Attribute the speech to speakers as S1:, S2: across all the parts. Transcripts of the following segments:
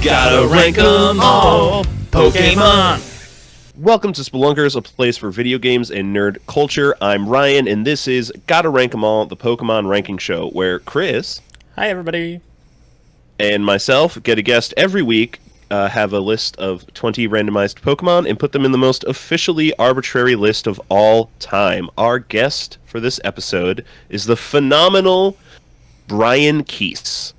S1: Gotta rank 'em all, Pokémon!
S2: Welcome to Spelunkers, a place for video games and nerd culture. I'm Ryan, and this is Gotta Rank 'em All, the Pokemon ranking show, where Chris...
S3: Hi, everybody.
S2: ...and myself get a guest every week, have a list of 20 randomized Pokemon, and put them in the most officially arbitrary list of all time. Our guest for this episode is the phenomenal Brian Keese.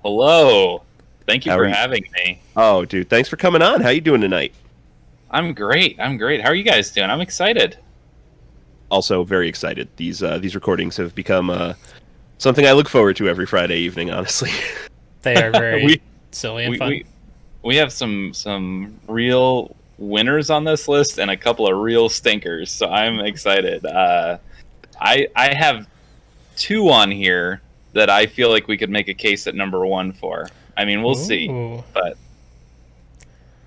S1: Hello. Thank you
S2: How
S1: for
S2: are you?
S1: having me.
S2: Oh, dude, thanks for coming on. How you doing tonight?
S1: I'm great. How are you guys doing? I'm excited.
S2: Also very excited. These recordings have become something I look forward to every Friday evening, honestly.
S3: They are very silly and fun.
S1: We have some real winners on this list and a couple of real stinkers, so I'm excited. I have two on here that I feel like we could make a case at number one for. I mean, we'll see, but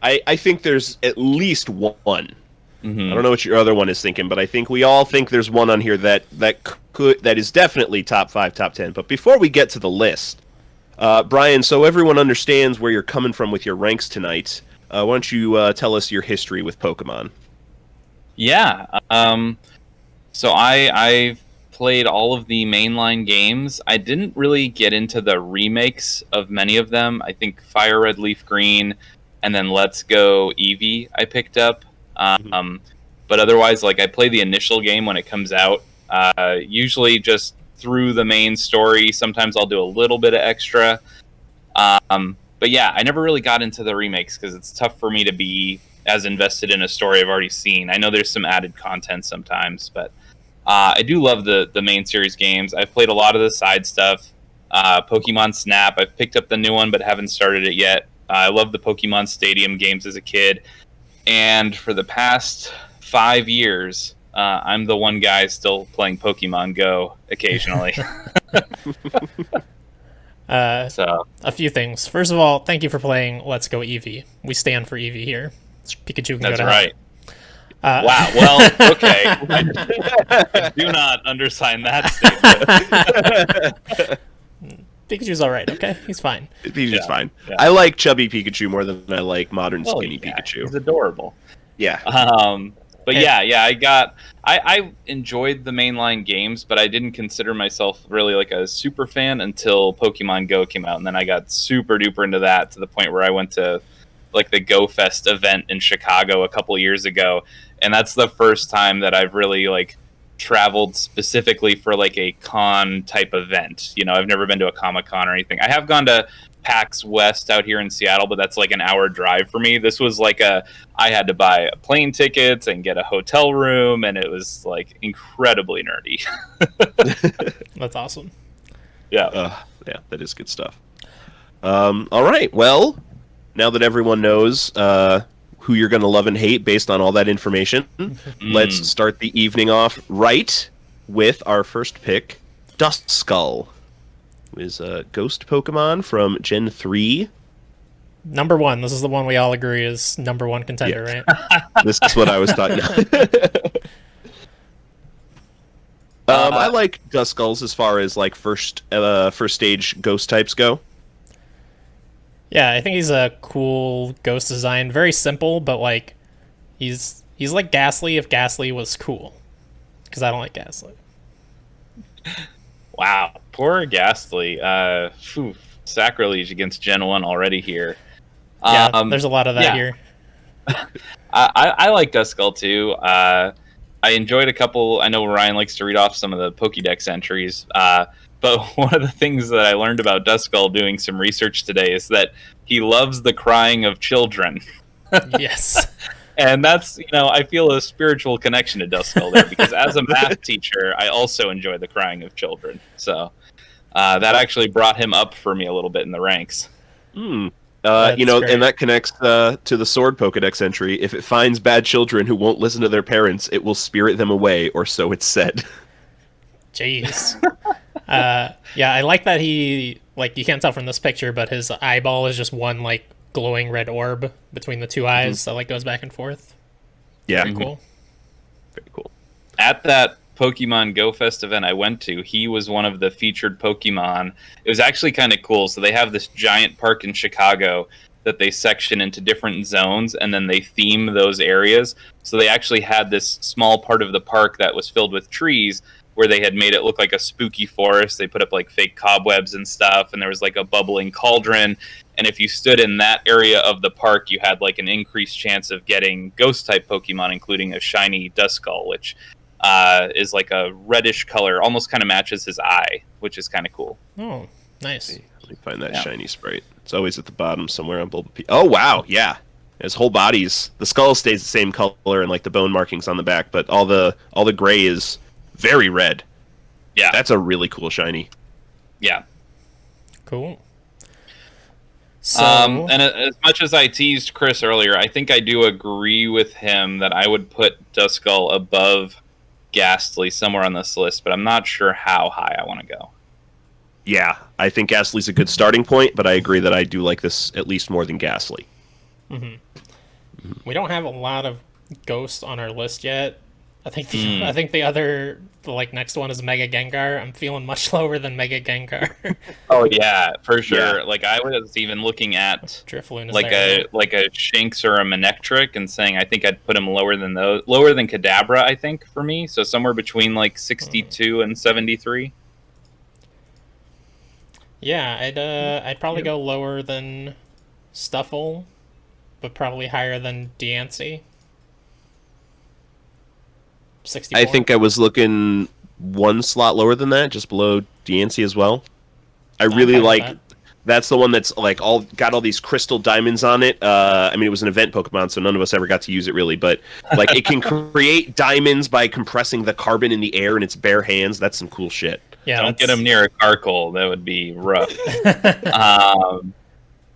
S2: I think there's at least one.
S1: Mm-hmm.
S2: I don't know what your other one is thinking, but I think we all think there's one on here that is definitely top 5, top 10. But before we get to the list, Brian, so everyone understands where you're coming from with your ranks tonight, why don't you tell us your history with Pokemon?
S1: Yeah. So I've played all of the mainline games. I didn't really get into the remakes of many of them. I think Fire Red, Leaf Green, and then Let's Go Eevee I picked up. But otherwise, like, I play the initial game when it comes out, usually just through the main story. Sometimes I'll do a little bit of extra. But yeah, I never really got into the remakes because it's tough for me to be as invested in a story I've already seen. I know there's some added content sometimes, but I do love the main series games. I've played a lot of the side stuff. Pokemon Snap, I've picked up the new one but haven't started it yet. I love the Pokemon Stadium games as a kid. And for the past 5 years, I'm the one guy still playing Pokemon Go occasionally.
S3: So a few things. First of all, thank you for playing Let's Go Eevee. We stand for Eevee here. Pikachu can
S1: That's
S3: go to
S1: right.
S3: hell.
S1: Wow. Well, okay. I do not undersign that statement.
S3: Pikachu's all right. Okay, he's fine.
S2: Pikachu's fine.
S1: Yeah.
S2: I like chubby Pikachu more than I like modern skinny
S1: yeah,
S2: Pikachu.
S1: He's adorable.
S2: Yeah.
S1: But
S3: Hey.
S1: I enjoyed the mainline games, but I didn't consider myself really like a super fan until Pokemon Go came out, and then I got super duper into that to the point where I went to like the Go Fest event in Chicago a couple years ago, and that's the first time that I've really like traveled specifically for like a con type event. You know, I've never been to a Comic-Con or anything. I have gone to PAX West out here in Seattle, but that's like an hour drive for me. This was like I had to buy plane tickets and get a hotel room, and it was like incredibly nerdy.
S3: That's awesome.
S1: Yeah.
S2: Yeah, that is good stuff. All right, well, now that everyone knows who you're going to love and hate based on all that information, let's start the evening off right with our first pick, Duskull, who is a ghost Pokemon from Gen 3.
S3: Number one. This is the one we all agree is number one contender, right?
S2: This is what I was talking about. I like Duskulls as far as like first stage ghost types go.
S3: Yeah, I think he's a cool ghost design. Very simple, but like he's like Ghastly if Ghastly was cool. Because I don't like Ghastly.
S1: Wow, poor Ghastly. Sacrilege against Gen 1 already here.
S3: Yeah, there's a lot of that here.
S1: I like Duskull too. I enjoyed a couple. I know Ryan likes to read off some of the Pokédex entries. But one of the things that I learned about Duskull doing some research today is that he loves the crying of children.
S3: Yes.
S1: And that's, I feel a spiritual connection to Duskull there, because as a math teacher, I also enjoy the crying of children. So that actually brought him up for me a little bit in the ranks.
S2: Great.
S3: And
S2: that connects to the Sword Pokedex entry. If it finds bad children who won't listen to their parents, it will spirit them away, or so it's said.
S3: Jeez. Yeah, I like that he, like, you can't tell from this picture, but his eyeball is just one, like, glowing red orb between the two eyes that, like, goes back and forth.
S2: Yeah.
S3: Very cool.
S2: Very cool.
S1: At that Pokemon Go Fest event I went to, he was one of the featured Pokemon. It was actually kind of cool. So they have this giant park in Chicago that they section into different zones, and then they theme those areas. So they actually had this small part of the park that was filled with trees, where they had made it look like a spooky forest. They put up like fake cobwebs and stuff, and there was like a bubbling cauldron. And if you stood in that area of the park, you had like an increased chance of getting ghost type Pokemon, including a shiny Duskull, which is like a reddish color, almost kind of matches his eye, which is kind of cool.
S3: Oh, nice.
S2: Let me find that shiny sprite. It's always at the bottom somewhere on Bulbapedia. Oh, wow, yeah. His whole body's... The skull stays the same color and like the bone markings on the back, but all the gray is very red.
S1: Yeah.
S2: That's a really cool shiny.
S1: Yeah.
S3: Cool. So...
S1: and as much as I teased Chris earlier, I think I do agree with him that I would put Duskull above Ghastly somewhere on this list, but I'm not sure how high I want to go.
S2: Yeah, I think Ghastly's a good starting point, but I agree that I do like this at least more than Ghastly.
S3: We don't have a lot of ghosts on our list yet. I think the next one is Mega Gengar. I'm feeling much lower than Mega Gengar.
S1: Oh yeah, for sure.
S2: Yeah.
S1: Like I was even looking at
S3: Drifloon is
S1: like
S3: there.
S1: a Shinx or a Manectric and saying I think I'd put him lower than Kadabra, I think, for me. So somewhere between like 62 and 73.
S3: Yeah, I'd probably go lower than Stuffle, but probably higher than Diancie. 64.
S2: I think I was looking one slot lower than that, just below Diancie as well. I really like... That's the one that's like got all these crystal diamonds on it. I mean, it was an event Pokemon, so none of us ever got to use it really. But like, it can create diamonds by compressing the carbon in the air in its bare hands. That's some cool shit.
S3: Yeah,
S1: Don't get him near a Carkol. That would be rough.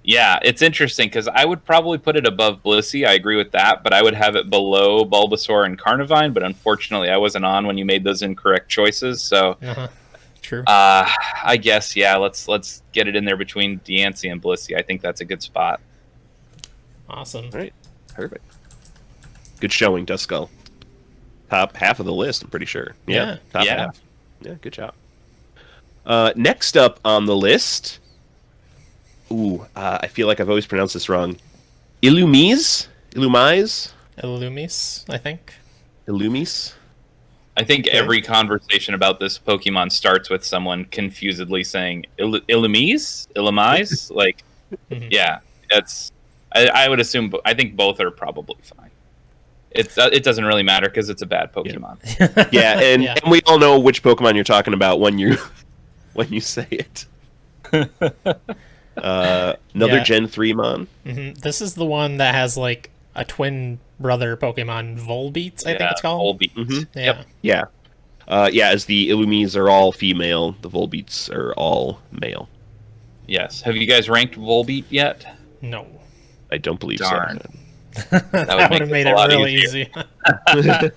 S1: Yeah, it's interesting because I would probably put it above Blissey. I agree with that, but I would have it below Bulbasaur and Carnivine. But unfortunately, I wasn't on when you made those incorrect choices. So.
S3: True.
S1: I guess, yeah, let's get it in there between Diancie and Blissey. I think that's a good spot.
S3: Awesome.
S2: All right. Perfect. Good showing, Duskull. Top half of the list, I'm pretty sure.
S3: Yeah.
S2: Top half. Yeah, good job. Next up on the list... I feel like I've always pronounced this wrong. Illumise,
S3: I think.
S2: Illumise?
S1: I think every conversation about this Pokemon starts with someone confusedly saying Illumise? Like, yeah, that's... I would assume... I think both are probably fine. It doesn't really matter because it's a bad Pokemon.
S2: Yeah, and we all know which Pokemon you're talking about when you say it. Another Gen 3 Mon.
S3: This is the one that has like a twin brother Pokemon, Volbeat, I think it's called.
S1: Volbeat.
S2: Yeah. As the Illumise are all female, the Volbeats are all male.
S1: Yes. Have you guys ranked Volbeat yet?
S3: No.
S2: I don't believe
S1: Darn.
S2: so.
S3: That would have made it really easy.
S1: I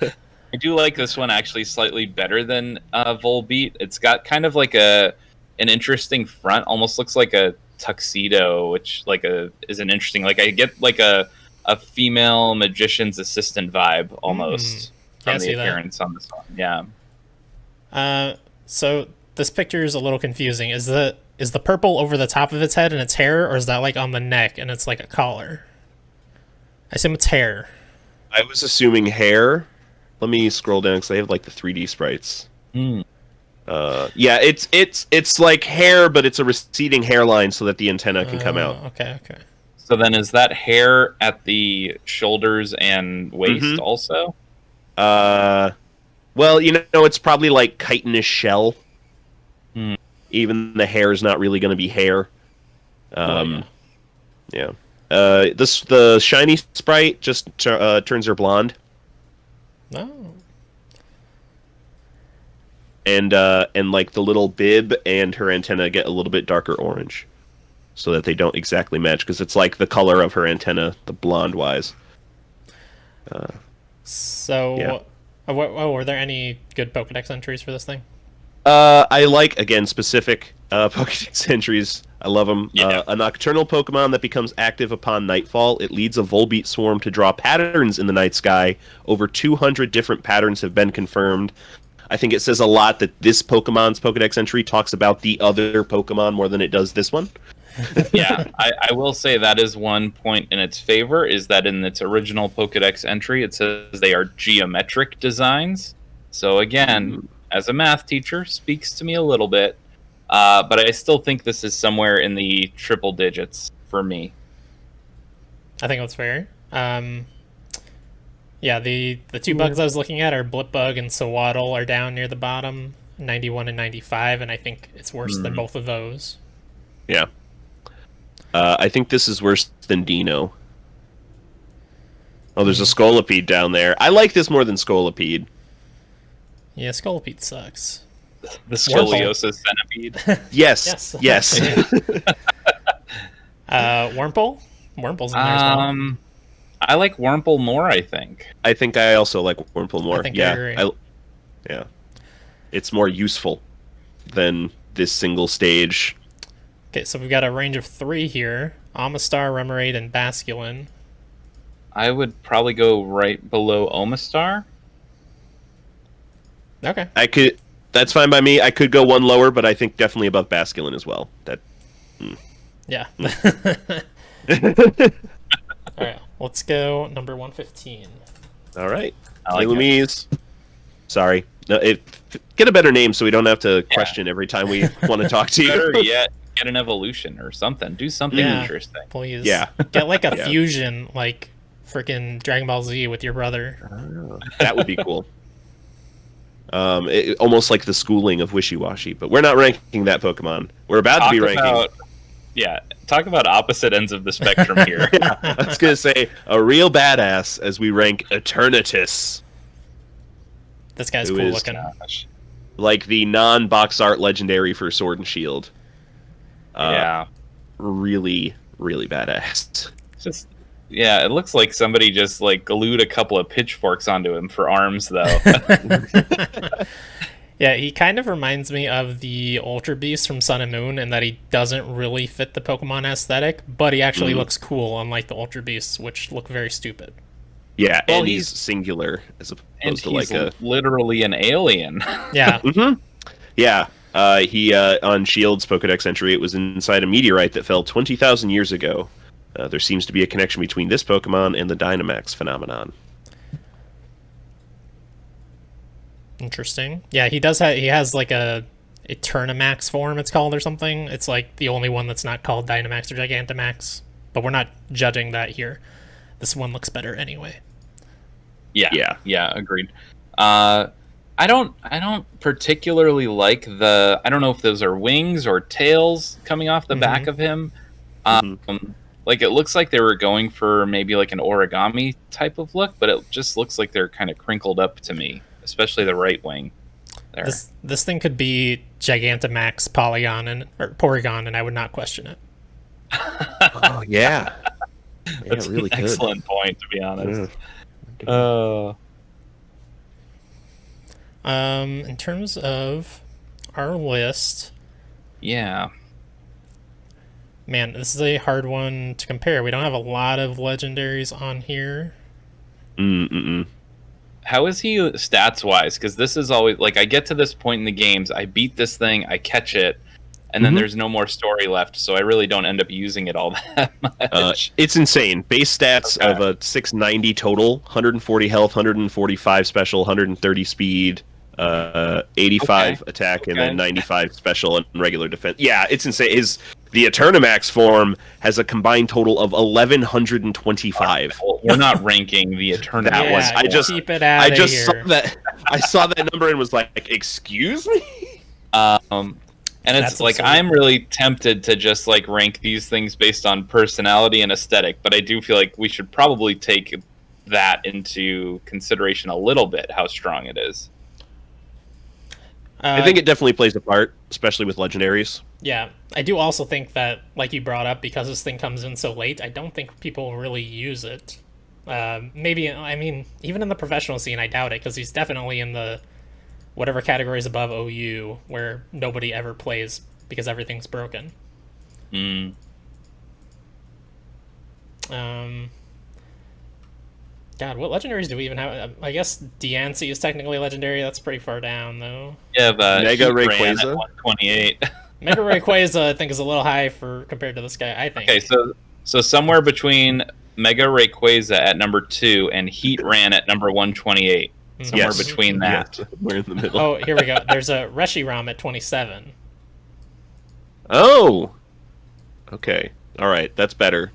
S1: do like this one actually slightly better than Volbeat. It's got kind of like an interesting front, almost looks like a tuxedo, which is an interesting, like I get like a female magician's assistant vibe almost from the appearance on this one. Yeah.
S3: So this picture is a little confusing. Is the purple over the top of its head and its hair, or is that like on the neck and it's like a collar? I assume it's hair.
S2: I was assuming hair. Let me scroll down because I have like the 3D sprites. It's like hair, but it's a receding hairline so that the antenna can come out.
S3: Okay.
S1: So then is that hair at the shoulders and waist also?
S2: Well, it's probably like chitinous shell. Even the hair is not really going to be hair. The shiny sprite just turns her blonde.
S3: Oh.
S2: And like the little bib and her antenna get a little bit darker orange, so that they don't exactly match because it's like the color of her antenna, the blonde wise.
S3: Were there any good Pokedex entries for this thing?
S2: I like, again, specific Pokedex entries. I love them.
S1: Yeah.
S2: A nocturnal Pokemon that becomes active upon nightfall. It leads a Volbeat swarm to draw patterns in the night sky. Over 200 different patterns have been confirmed. I think it says a lot that this Pokemon's Pokedex entry talks about the other Pokemon more than it does this one.
S1: Yeah, I will say that is one point in its favor, is that in its original Pokedex entry, it says they are geometric designs. So again, as a math teacher, speaks to me a little bit. But I still think this is somewhere in the triple digits for me.
S3: I think that's fair. Yeah, the two bugs I was looking at are Blipbug and Sawaddle are down near the bottom, 91 and 95, and I think it's worse than both of those.
S2: Yeah. I think this is worse than Dino. Oh, there's a Scolipede down there. I like this more than Scolipede.
S3: Yeah, Scolipede sucks.
S1: The scoliosis centipede.
S2: Yes.
S3: Wurmple? Wurmple's in there as well.
S1: I like Wurmple more, I think.
S2: I think I also like Wurmple more.
S3: I think I agree.
S2: Yeah. It's more useful than this single stage.
S3: Okay, so we've got a range of 3 here. Amistar, Remoraid, and Basculin.
S1: I would probably go right below Omastar.
S3: Okay.
S2: That's fine by me. I could go one lower, but I think definitely above Basculin as well.
S3: Yeah. Alright, let's go number 115.
S2: All right.
S1: I like
S2: Louise. Sorry. No, get a better name so we don't have to question every time we want to talk to you.
S1: Better yet, get an evolution or something. Do something interesting.
S3: Please.
S2: Yeah.
S3: Get like a fusion, like freaking Dragon Ball Z with your brother.
S2: That would be cool. Almost like the schooling of Wishy-Washy, but we're not ranking that Pokemon. We're about to be ranking.
S1: Talk about opposite ends of the spectrum here.
S2: I was going to say a real badass as we rank Eternitus.
S3: This guy's cool looking.
S2: Like the non-box art legendary for Sword and Shield. Really, really badass.
S1: It looks like somebody just like glued a couple of pitchforks onto him for arms, though.
S3: Yeah, he kind of reminds me of the Ultra Beast from Sun and Moon in that he doesn't really fit the Pokemon aesthetic, but he actually looks cool, unlike the Ultra Beasts, which look very stupid.
S2: Yeah, well, and he's singular as opposed to like
S1: literally an alien.
S3: Yeah.
S2: Yeah. He on Shield's Pokedex entry, it was inside a meteorite that fell 20,000 years ago. There seems to be a connection between this Pokemon and the Dynamax phenomenon.
S3: Interesting. Yeah, he does. He has like a Eternamax form, it's called, or something. It's like the only one that's not called Dynamax or Gigantamax. But we're not judging that here. This one looks better anyway.
S1: Yeah. Agreed. I don't particularly like the. I don't know if those are wings or tails coming off the back of him. Like it looks like they were going for maybe like an origami type of look, but it just looks like they're kind of crinkled up to me, especially the right wing. There.
S3: This thing could be Gigantamax Porygon, and I would not question it.
S2: Oh yeah,
S1: That's really an excellent point, to be honest.
S3: In terms of our list, man, this is a hard one to compare. We don't have a lot of legendaries on here.
S1: How is he stats wise? Because this is always like I get to this point in the games, I beat this thing, I catch it, and then there's no more story left, so I really don't end up using it all that much.
S2: It's insane. Base stats of a 690 total, 140 health, 145 special, 130 speed, 85 attack, and then 95 special and regular defense. Yeah, it's insane. The Eternamax form has a combined total of 1,125.
S1: Well, we're not ranking the Eternamax.
S3: That was
S2: I saw that number and was like, "Excuse me."
S1: And it's like I'm really tempted to just like rank these things based on personality and aesthetic, but I do feel like we should probably take that into consideration a little bit, how strong it is.
S2: I think it definitely plays a part, especially with legendaries.
S3: Yeah, I do also think that, like you brought up, because this thing comes in so late, I don't think people really use it. Maybe, I mean, even in the professional scene, I doubt it, because he's definitely in the whatever categories above OU, where nobody ever plays because everything's broken. God, what legendaries do we even have? I guess Diancie is technically legendary. That's pretty far down, though.
S1: Yeah, but
S2: Mega
S1: Heatran
S2: Rayquaza?
S1: at 128.
S3: Mega Rayquaza, I think, is a little high for compared to this guy. I think.
S1: Okay, so somewhere between Mega Rayquaza at number 2 and Heatran at number 128. Somewhere
S2: Yes.
S1: between that.
S2: Yes, we're in the middle.
S3: Oh, here we go. There's a Reshiram at 27.
S2: Oh! Okay. Alright, that's better.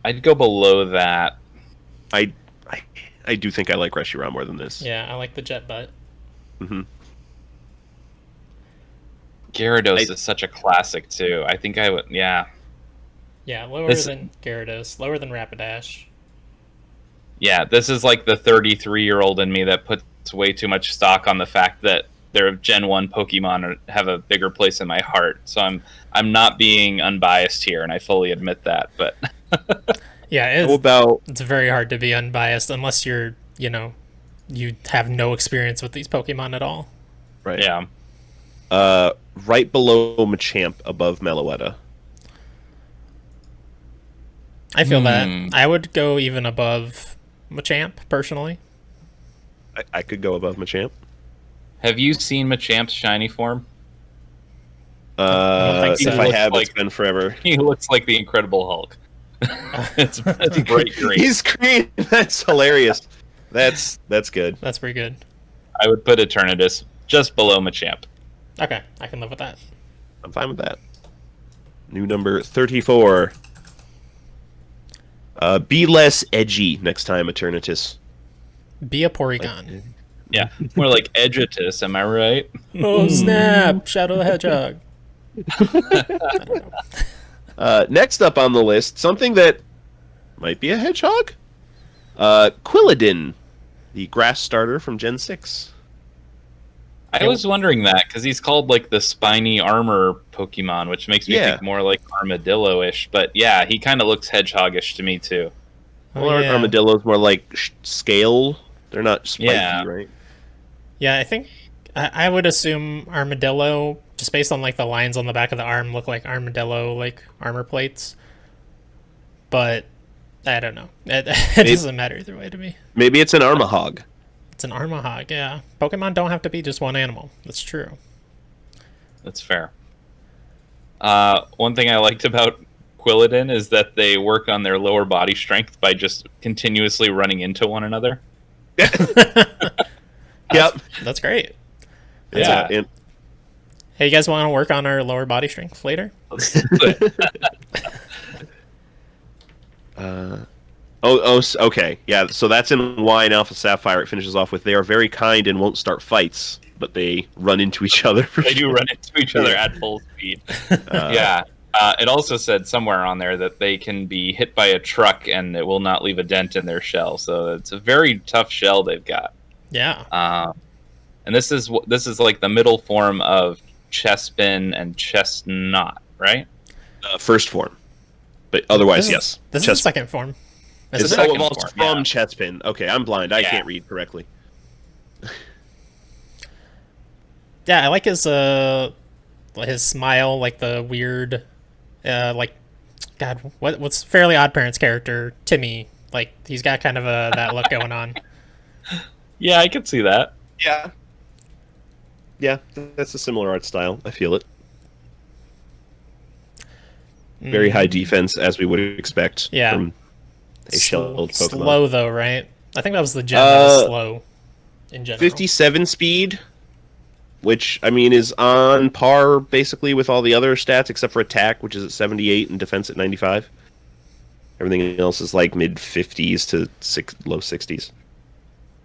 S1: I'd go below that.
S2: I do think I like Reshiram more than this.
S3: Yeah, I like the jet butt.
S2: Mm-hmm.
S1: Gyarados is such a classic too. I think I would. Yeah,
S3: Yeah, lower
S1: This-
S3: than Gyarados, lower than Rapidash.
S1: yeah. This is like the 33-year-old in me that puts way too much stock on the fact that their Gen 1 Pokemon have a bigger place in my heart. So I'm not being unbiased here, and I fully admit that. But
S3: Yeah,
S2: How about
S3: it's very hard to be unbiased unless you're, you have no experience with these Pokemon at all.
S2: right?
S1: yeah,
S2: Right below Machamp, above Meloetta.
S3: I feel that. I would go even above Machamp, personally.
S2: I could go above Machamp.
S1: have you seen Machamp's shiny form?
S3: think so.
S2: If I
S1: Looks
S2: have,
S1: like-
S2: it's been forever.
S1: He looks like the Incredible Hulk. it's bright green.
S2: He's green. That's hilarious. That's good.
S3: That's pretty good.
S1: I would put Eternitus just below Machamp.
S3: Okay, I can live with that.
S2: I'm fine with that. New number 34. Be less edgy next time, Eternitus.
S3: Be a Porygon.
S1: Yeah, more like Edgitus. Am I right?
S3: Oh, snap! Shadow the Hedgehog. I don't know.
S2: Next up on the list, something that might be a hedgehog. Quilladin, the grass starter from Gen 6.
S1: I was wondering that because he's called like the spiny armor Pokemon, which makes me
S2: Yeah.
S1: think more like Armadillo-ish. But yeah, he kind of looks hedgehoggish to me too.
S3: Oh,
S2: Well, aren't
S3: yeah.
S2: armadillos more like scale? They're not spiky,
S1: Yeah.
S2: right?
S3: Yeah, I think I would assume Armadillo, just based on like the lines on the back of the arm, look like Armadillo like armor plates. But I don't know. It doesn't matter either way to me.
S2: Maybe it's an Armahog.
S3: It's an Armahog, yeah. Pokemon don't have to be just one animal. That's true.
S1: That's fair. One thing I liked about Quilladin is that they work on their lower body strength by just continuously running into one another.
S2: Yep.
S3: That's great.
S1: Yeah.
S2: And
S3: Hey, you guys want to work on our lower body strength later?
S2: okay. Yeah, so that's in Y and Alpha Sapphire. It finishes off with, they are very kind and won't start fights, but they run into each other.
S1: They do run into each other at full speed. Yeah. It also said somewhere on there that they can be hit by a truck and it will not leave a dent in their shell. So it's a very tough shell they've got.
S3: Yeah.
S1: And this is like the middle form of Chespin and Chestnut, right?
S2: First form. But otherwise, yes.
S3: This is the second form.
S2: It's
S3: Is it?
S1: second
S2: from
S1: form, yeah.
S2: Chespin. Okay, I'm blind. I
S1: Yeah.
S2: can't read correctly.
S3: Yeah, I like his smile, like the weird, like, God, what's Fairly Odd Parents character, Timmy. Like, he's got kind of that look going on.
S1: Yeah, I could see that.
S2: Yeah. Yeah, that's a similar art style. I feel it. Very high defense, as we would expect
S3: Yeah.
S2: from a shelled Pokemon.
S3: Slow though, right? I think that was the gem that was slow in general.
S2: 57 speed, which, I mean, is on par basically with all the other stats except for attack, which is at 78, and defense at 95. Everything else is like mid-50s to low 60s.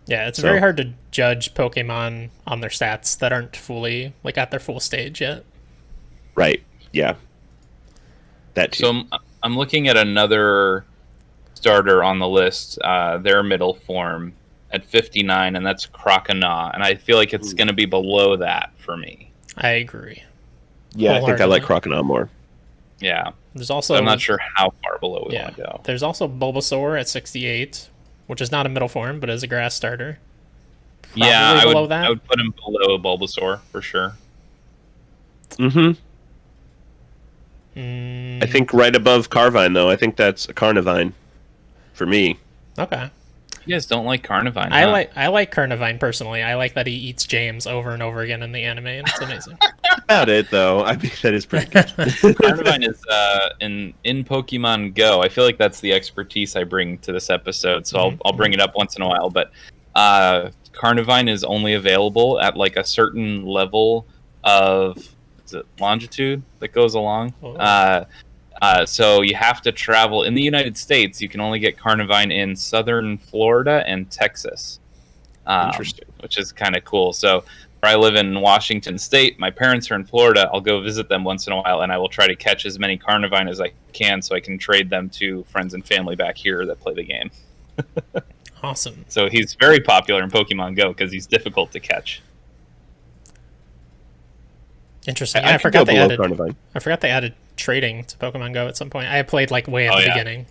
S3: Yeah, it's
S2: So-
S3: very hard to judge Pokemon on their stats that aren't fully like at their full stage yet.
S2: Right, yeah. That too.
S1: So I'm looking at another starter on the list, their middle form at 59, and that's Croconaw. And I feel like it's going to be below that for me.
S3: I agree.
S2: Yeah, I think I like
S3: wholeheartedly.
S2: Croconaw more.
S1: Yeah.
S3: There's also
S1: I'm not sure how far below we
S3: Yeah,
S1: want to go.
S3: there's also Bulbasaur at 68, which is not a middle form, but is a grass starter.
S1: Yeah,
S3: Probably below that.
S1: I would put him below Bulbasaur for sure.
S2: Mm-hmm. I think right above Carvine, though. I think that's a Carnivine for me.
S3: Okay.
S1: You guys don't like Carnivine,
S3: I
S1: huh?
S3: I like Carnivine personally. I like that he eats James over and over again in the anime, and it's amazing.
S2: About it though. I mean, that is pretty good.
S1: Carnivine is in Pokemon Go. I feel like that's the expertise I bring to this episode, so I'll bring it up once in a while. But Carnivine is only available at like a certain level of, is it longitude that goes along?
S3: Oh.
S1: So you have to travel in the United States. You can only get Carnivine in southern Florida and Texas,
S2: Interesting.
S1: which is kind of cool. So where I live in Washington State, my parents are in Florida. I'll go visit them once in a while, and I will try to catch as many Carnivine as I can, so I can trade them to friends and family back here that play the game.
S3: Awesome.
S1: So he's very popular in Pokemon Go because he's difficult to catch.
S3: Interesting.
S2: I
S3: I
S2: could
S3: forgot
S2: go
S3: they
S2: below
S3: added.
S2: Carnivine.
S3: I forgot they added trading to Pokemon Go at some point. I played like way at
S1: Oh,
S3: the
S1: yeah.
S3: beginning.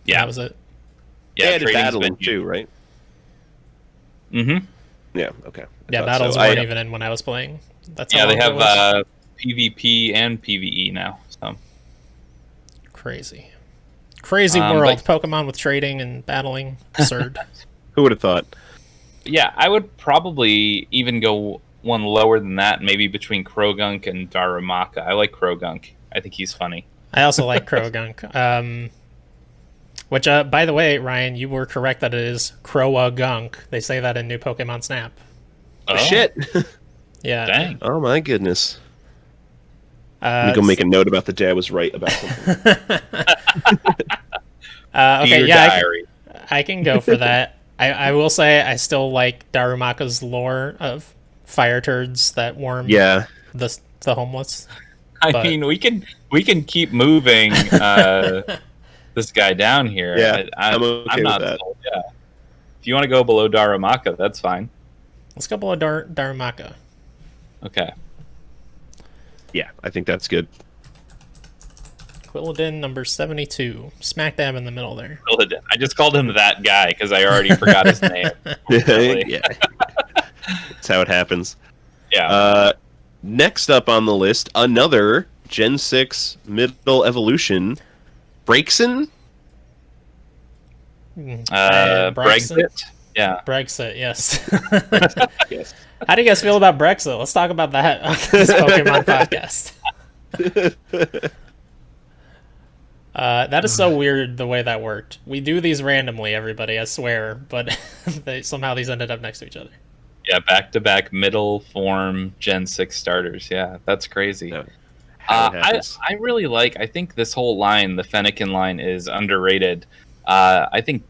S1: Yeah,
S3: That was it.
S2: They
S1: yeah,
S2: added
S1: trading's
S2: battling
S1: been
S2: too, right?
S1: Mm-hmm.
S2: Yeah. Okay.
S3: Yeah, battles weren't even in when I was playing. That's how
S1: Yeah, they
S3: long it
S1: have
S3: was.
S1: PvP and PvE now. So
S3: Crazy. Crazy
S1: but-
S3: world. Pokemon with trading and battling. Absurd.
S2: Who would have thought?
S1: yeah, I would probably even go one lower than that, maybe between Krogunk and Darumaka. I like Krogunk. I think he's funny.
S3: I also like Croagunk. Which, by the way, Ryan, you were correct that it is Croagunk. They say that in New Pokemon Snap.
S2: Oh, shit.
S3: Yeah.
S1: Dang.
S2: Oh my goodness. Let me go make a note about the day I was right about something.
S3: Okay,
S1: Dear
S3: yeah,
S1: diary.
S3: I can go for that. I will say I still like Darumaka's lore of fire turds that warm
S2: Yeah.
S3: the homeless.
S1: I
S3: but-
S1: mean, we can keep moving this guy down here.
S2: Yeah, I'm okay
S1: I'm
S2: with
S1: not
S2: that.
S1: sold, yeah. If you want to go below Darumaka, that's fine.
S3: Let's go below Darumaka.
S1: Okay.
S2: Yeah, I think that's good.
S3: Quilladin number 72. Smack dab in the middle there.
S1: Illidan. I just called him that guy because I already forgot his name.
S2: Yeah. That's how it happens.
S1: Yeah.
S2: Next up on the list, another Gen 6 middle evolution, Braixen.
S1: Brexit. Yeah.
S3: Brexit, yes.
S2: Yes.
S3: How do you guys feel about Brexit? Let's talk about that on this Pokemon podcast. That is so weird the way that worked. We do these randomly, everybody, I swear, but somehow these ended up next to each other.
S1: Yeah, back-to-back middle form Gen 6 starters. Yeah, that's crazy.
S2: Yeah. How it happens.
S1: I really I think this whole line, the Fennekin line, is underrated. I think,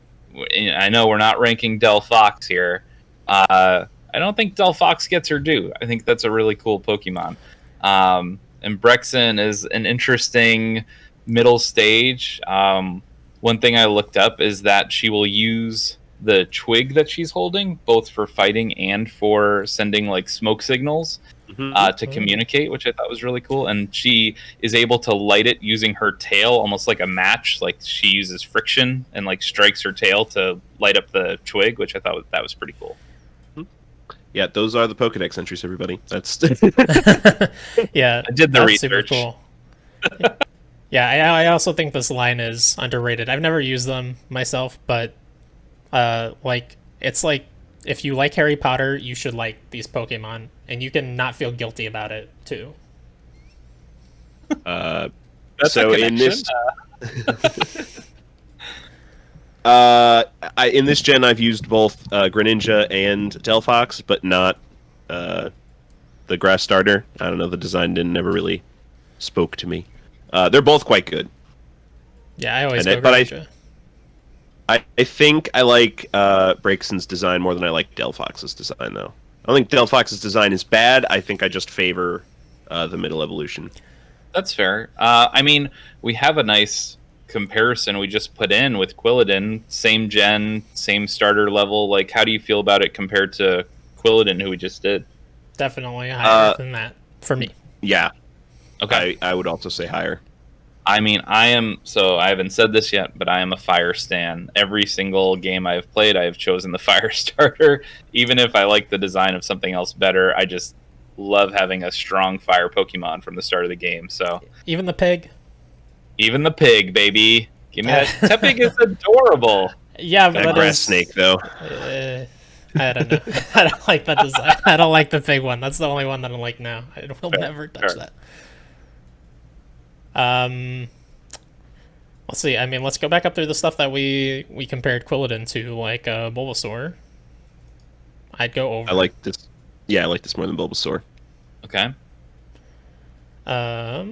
S1: I know we're not ranking Delphox here. I don't think Delphox gets her due. I think that's a really cool Pokemon. And Brexen is an interesting middle stage. One thing I looked up is that she will use the twig that she's holding both for fighting and for sending like smoke signals to communicate, which I thought was really cool. And she is able to light it using her tail, almost like a match. Like she uses friction and like strikes her tail to light up the twig, which I thought that was pretty cool.
S2: Yeah, those are the Pokedex entries, everybody. That's
S3: Yeah,
S1: I did the
S3: that's super
S1: research.
S3: cool. Yeah, I also think this line is underrated. I've never used them myself, but like it's like if you like Harry Potter, you should like these Pokemon, and you can not feel guilty about it too.
S1: That's
S2: so
S1: a
S2: in this
S1: connection.
S2: in this gen, I've used both Greninja and Delphox, but not the Grass Starter. I don't know. The design never really spoke to me. They're both quite good.
S3: Yeah, I always
S2: And
S3: go
S2: I-
S3: Greninja.
S2: I think I like Braixen's design more than I like Delphox's design, though. I don't think Delphox's design is bad. I think I just favor the middle evolution.
S1: That's fair. I mean, we have a nice comparison we just put in with Quilladin, same gen, same starter level. Like, how do you feel about it compared to Quilladin, who we just did?
S3: Definitely higher than that for me.
S2: Yeah,
S1: Okay.
S2: I would also say higher.
S1: I mean, I haven't said this yet, but I am a fire stan. Every single game I've played, I have chosen the fire starter. Even if I like the design of something else better, I just love having a strong fire Pokemon from the start of the game. So
S3: Even the pig.
S1: even the pig, baby. Give me that. That pig is adorable.
S3: Yeah, but
S2: That grass snake, though.
S3: I don't know. I don't like that design. I don't like the big one. That's the only one that I like now. I will never touch that. Let's see. I mean, let's go back up through the stuff that we compared Quilladin to, like Bulbasaur. I'd go over.
S2: I like this. Yeah, I like this more than Bulbasaur.
S1: Okay.
S2: I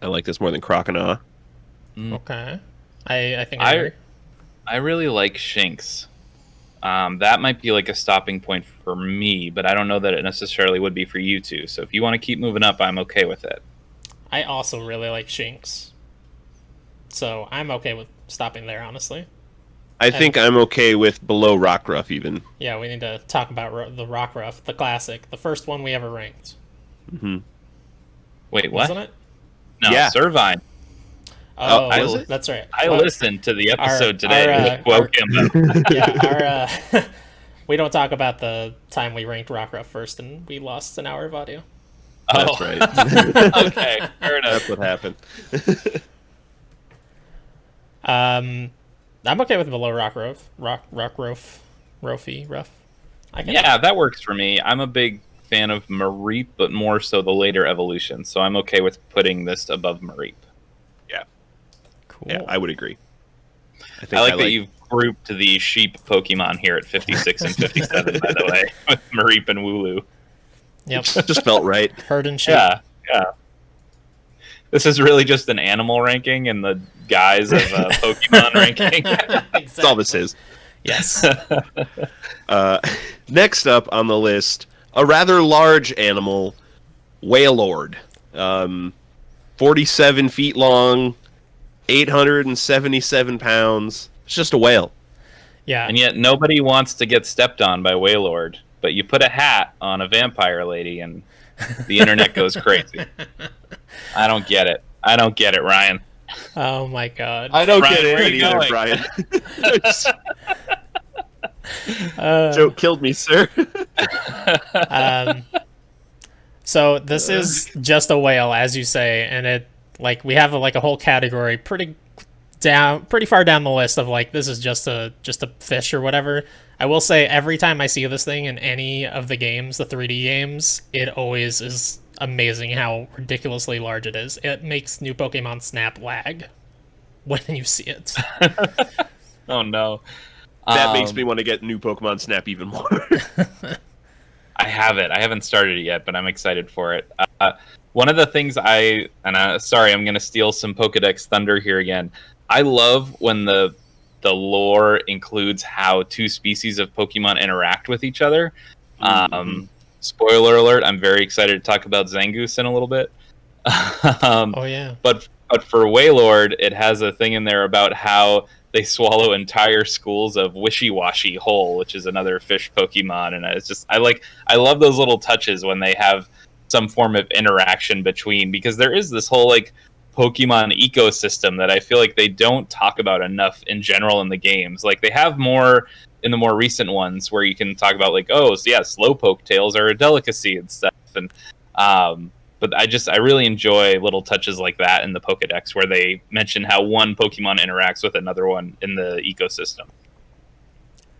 S2: like this more than Croconaw.
S3: Okay. I think I agree.
S1: I really like Shinx. That might be like a stopping point for me, but I don't know that it necessarily would be for you two. So if you want to keep moving up, I'm okay with it.
S3: I also really like Shinx. So I'm okay with stopping there, honestly.
S2: I think I'm okay with below Rockruff, even.
S3: Yeah, we need to talk about the Rockruff, the classic, the first one we ever ranked.
S2: Mm-hmm.
S1: Wait, what?
S3: Wasn't it?
S1: No,
S2: Yeah.
S1: Servine.
S3: Oh, that's right.
S1: I listened to the episode today.
S3: We don't talk about the time we ranked Rockruff first and we lost an hour of audio.
S2: That's right.
S1: Okay, fair enough.
S2: That's what happened.
S3: I'm okay with below Rockruff. Rough.
S1: Yeah, that works for me. I'm a big fan of Mareep, but more so the later evolution. So I'm okay with putting this above Mareep.
S2: Yeah.
S3: Cool.
S2: Yeah, I would agree.
S1: I like that you've grouped the sheep Pokemon here at 56 and 57, by the way, with Mareep and Wooloo.
S3: Yep.
S2: Just felt right.
S3: Herd and sheep.
S1: Yeah. This is really just an animal ranking in the guise of a Pokemon ranking.
S2: That's all this is.
S3: Yes.
S2: Next up on the list, a rather large animal, Wailord. 47 feet long, 877 pounds. It's just a whale.
S3: Yeah.
S1: And yet nobody wants to get stepped on by Wailord. But you put a hat on a vampire lady and the internet goes crazy. I don't get it. Ryan.
S3: Oh my god.
S2: I don't
S1: Ryan,
S2: get
S1: where are
S2: it
S1: you
S2: either,
S1: going?
S2: Brian. Joke killed me, sir.
S3: So this is just a whale, as you say, and it we have a whole category pretty far down the list of this is just a fish or whatever. I will say every time I see this thing in any of the games, the 3D games, it always is amazing how ridiculously large it is. It makes new Pokemon Snap lag when you see it.
S1: Oh no.
S2: That makes me want to get new Pokemon Snap even more.
S1: I haven't started it yet, but I'm excited for it. One of the things sorry, I'm going to steal some Pokedex thunder here again. I love when the lore includes how two species of Pokemon interact with each other. Spoiler alert, I'm very excited to talk about Zangoose in a little bit.
S3: Oh yeah.
S1: But for Wailord, it has a thing in there about how they swallow entire schools of Wishy-Washy Hole, which is another fish Pokemon, and it's just I love those little touches when they have some form of interaction between, because there is this whole Pokemon ecosystem that I feel like they don't talk about enough in general in the games. They have more in the more recent ones where you can talk about Slowpoke tails are a delicacy and stuff, and but I really enjoy little touches like that in the Pokedex where they mention how one Pokemon interacts with another one in the ecosystem.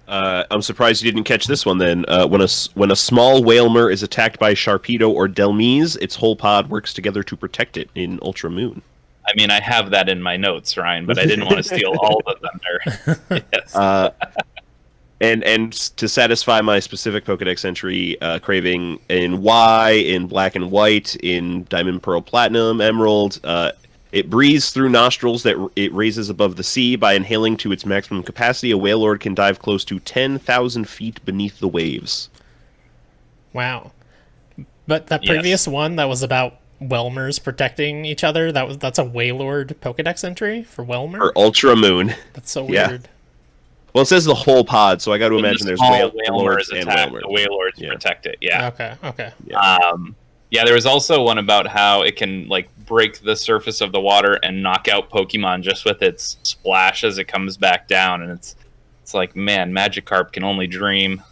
S2: I'm surprised you didn't catch this one then. When a small Wailmer is attacked by Sharpedo or Delmise, its whole pod works together to protect it in Ultra Moon.
S1: I mean, I have that in my notes, Ryan, but I didn't want to steal all the thunder. Yes.
S2: And to satisfy my specific Pokedex entry craving in Y, in Black and White, in Diamond, Pearl, Platinum, Emerald, it breathes through nostrils that it raises above the sea. By inhaling to its maximum capacity, a Wailord can dive close to 10,000 feet beneath the waves.
S3: Wow. But that previous one that was about Whelmers protecting each other, that's a Wailord Pokedex entry for Whelmer?
S2: Or Ultra Moon.
S3: That's so weird.
S2: Well, it says the whole pod, so I got to imagine there's
S1: Wailmers
S2: and
S1: attack
S2: Wailmers.
S1: the Wailords protect it. Yeah.
S3: Okay.
S1: Yeah. There was also one about how it can break the surface of the water and knock out Pokemon just with its splash as it comes back down, and it's man, Magikarp can only dream.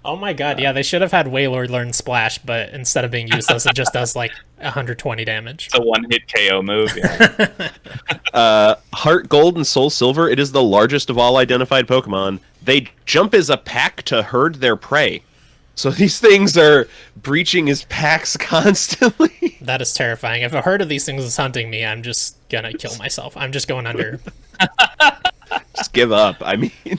S3: Oh my god, yeah, they should have had Wailord learn Splash, but instead of being useless, it just does 120 damage.
S1: It's a one-hit KO move. Yeah.
S2: Heart Gold and Soul Silver, it is the largest of all identified Pokemon. They jump as a pack to herd their prey. So these things are breaching his packs constantly.
S3: That is terrifying. If a herd of these things is hunting me, I'm just gonna kill myself. I'm just going under.
S2: Just give up. I mean,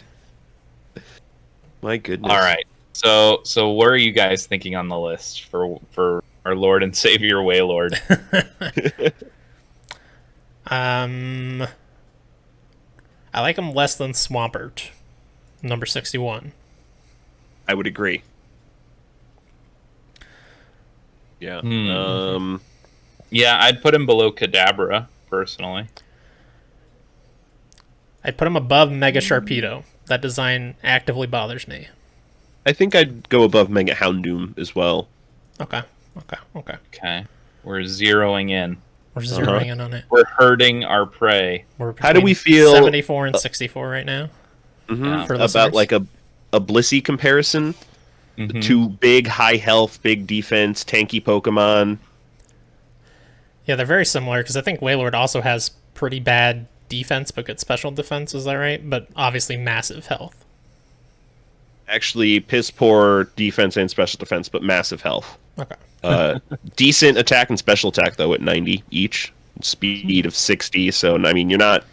S2: my goodness.
S1: All right. So what are you guys thinking on the list for our Lord and Savior Wailord?
S3: I like him less than Swampert, number 61.
S2: I would agree. Yeah.
S1: Yeah, I'd put him below Kadabra, personally.
S3: I'd put him above Mega Sharpedo. That design actively bothers me.
S2: I think I'd go above Mega Houndoom as well.
S3: Okay.
S1: Okay. We're zeroing in.
S3: We're zeroing in on it.
S1: We're herding our prey.
S3: We're
S2: How do we feel
S3: 74 and 64 right now? For
S2: about
S3: listeners.
S2: like a Blissey comparison?
S1: Mhm.
S2: Two big high health, big defense, tanky Pokemon.
S3: Yeah, they're very similar because I think Wailord also has pretty bad defense but good special defense. Is that right? But obviously massive health.
S2: Actually, piss poor defense and special defense, but massive health.
S3: Okay.
S2: Decent attack and special attack, though, at 90 each. Speed of 60, so, I mean, you're not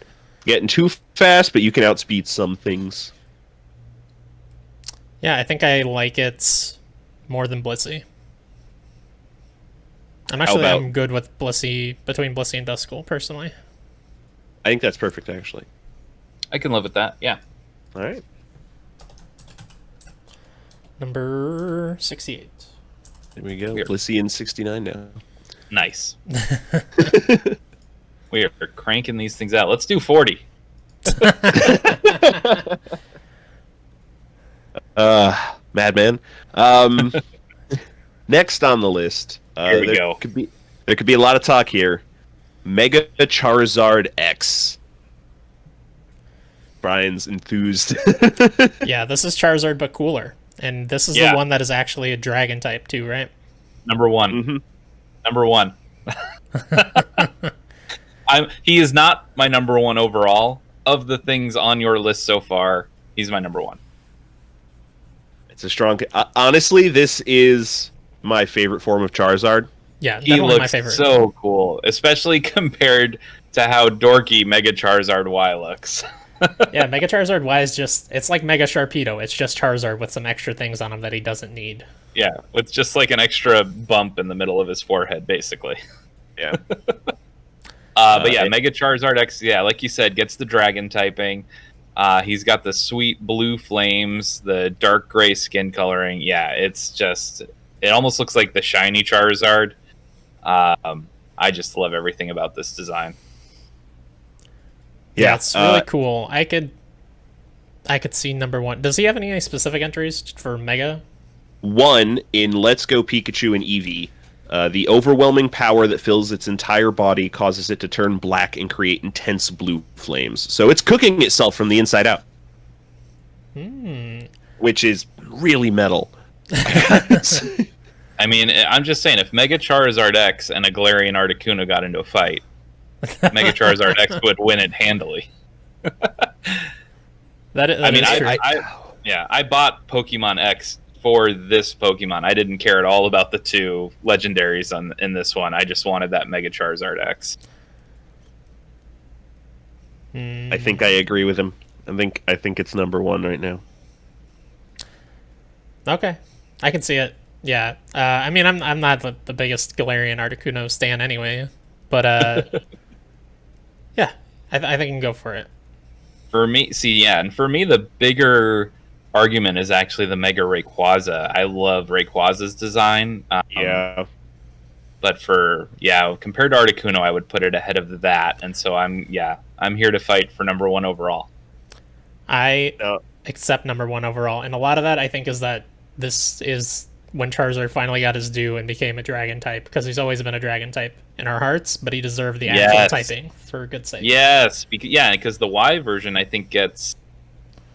S2: getting too fast, but you can outspeed some things.
S3: Yeah, I think I like it more than Blissey. I'm good with Blissey, between Blissey and Duskull, personally.
S2: I think that's perfect, actually.
S1: I can live with that, yeah.
S2: All right.
S3: Number 68.
S2: There we go.
S1: Weird.
S2: Blissey in 69 now.
S1: Nice. We are cranking these things out. Let's do 40.
S2: Madman. Next on the list.
S1: Here we
S2: there
S1: go.
S2: There could be a lot of talk here. Mega Charizard X. Brian's enthused.
S3: Yeah, this is Charizard but cooler. And this is
S1: Yeah.
S3: the one that is actually a dragon type too, right?
S1: Number one.
S2: Mhm.
S1: Number one. He is not my number one overall. Of the things on your list so far, he's my number one.
S2: It's a strong... honestly, this is my favorite form of Charizard.
S3: Yeah,
S1: He
S3: definitely
S1: looks
S3: my favorite.
S1: so cool, especially compared to how dorky Mega Charizard Y looks.
S3: Yeah, Mega Charizard Y is just... It's like Mega Sharpedo. It's just Charizard with some extra things on him that he doesn't need.
S1: Yeah, with just like an extra bump in the middle of his forehead, basically.
S2: Yeah.
S1: But yeah, Mega Charizard X, yeah, like you said, gets the dragon typing. He's got the sweet blue flames, the dark gray skin coloring. Yeah, it's just... It almost looks like the shiny Charizard. I just love everything about this design.
S3: Yeah, it's really cool. I could see number one. Does he have any specific entries for Mega?
S2: One in Let's Go Pikachu and Eevee. The overwhelming power that fills its entire body causes it to turn black and create intense blue flames. So it's cooking itself from the inside out. Which is really metal.
S1: I mean, I'm just saying, if Mega Charizard X and a Galerian Articuno got into a fight, Mega Charizard X would win it handily.
S3: That is true.
S1: I bought Pokemon X for this Pokemon. I didn't care at all about the two legendaries in this one. I just wanted that Mega Charizard X.
S2: I think I agree with him. I think it's number one right now.
S3: Okay, I can see it. Yeah, I mean, I'm not the biggest Galarian Articuno stan anyway, but yeah, I think I can go for it.
S1: For me, and for me, the bigger argument is actually the Mega Rayquaza. I love Rayquaza's design.
S2: Yeah.
S1: But compared to Articuno, I would put it ahead of that, and so I'm here to fight for number one overall.
S3: I accept number one overall, and a lot of that I think is that this is when Charizard finally got his due and became a dragon type, because he's always been a dragon type in our hearts, but he deserved the actual typing for good sake.
S1: Yes, because the Y version I think gets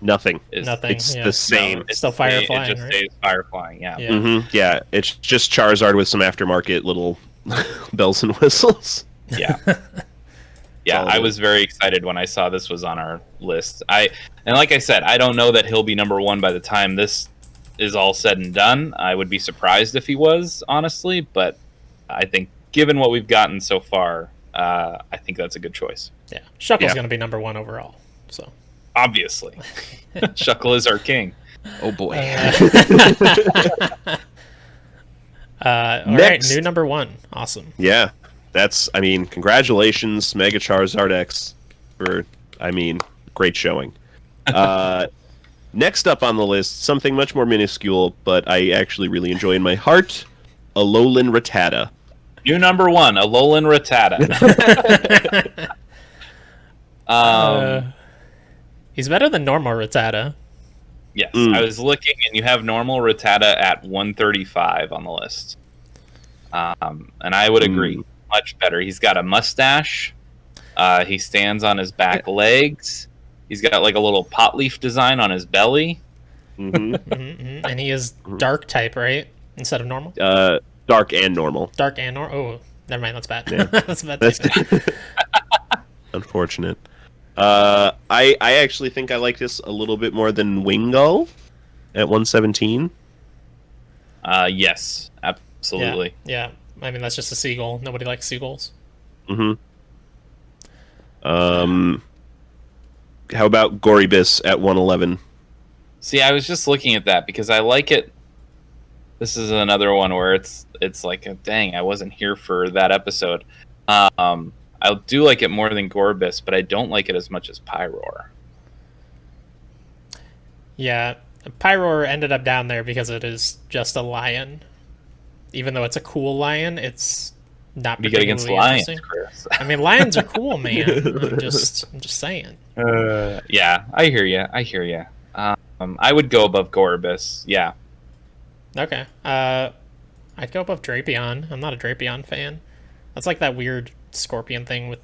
S2: nothing.
S3: Nothing.
S2: It's the same.
S3: It's still fire flying.
S1: It just
S3: right?
S1: stays fire flying. Yeah.
S3: Yeah.
S2: Mm-hmm. Yeah, it's just Charizard with some aftermarket little bells and whistles.
S1: Yeah. Yeah, I was very excited when I saw this was on our list. And like I said, I don't know that he'll be number one by the time this is all said and done. I would be surprised if he was, honestly, but I think given what we've gotten so far, I think that's a good choice.
S3: Yeah, Shuckle's going to be number one overall. So
S1: obviously, Shuckle is our king.
S2: Oh boy.
S3: All right, new number one. Awesome.
S2: Yeah. Congratulations, Mega Charizard X, for, great showing. Next up on the list, something much more minuscule, but I actually really enjoy in my heart, Alolan Rattata.
S1: New number one, Alolan Rattata.
S3: He's better than normal Rattata.
S1: Yes, I was looking, and you have normal Rattata at 135 on the list. And I would agree. Much better. He's got a mustache. He stands on his back legs. He's got like a little pot leaf design on his belly.
S3: And he is dark type, right? Instead of normal?
S2: Dark and normal.
S3: Dark and normal? Oh, never mind. That's bad.
S2: Yeah.
S3: That's bad.
S2: Unfortunate. I actually think I like this a little bit more than Wingull at 117.
S1: Yes, absolutely.
S3: Yeah. That's just a seagull. Nobody likes seagulls.
S2: How about Goribus at 111?
S1: See, I was just looking at that because I like it. This is another one where it's like, dang, I wasn't here for that episode. I do like it more than Goribus, but I don't like it as much as Pyroar.
S3: Yeah, Pyroar ended up down there because it is just a lion. Even though it's a cool lion, it's not particularly
S1: against lions,
S3: interesting.
S1: Chris.
S3: Lions are cool, man. I'm just saying.
S1: Yeah, I hear you. I would go above Goribus. Yeah.
S3: Okay. I'd go above Drapion. I'm not a Drapion fan. That's like that weird scorpion thing with.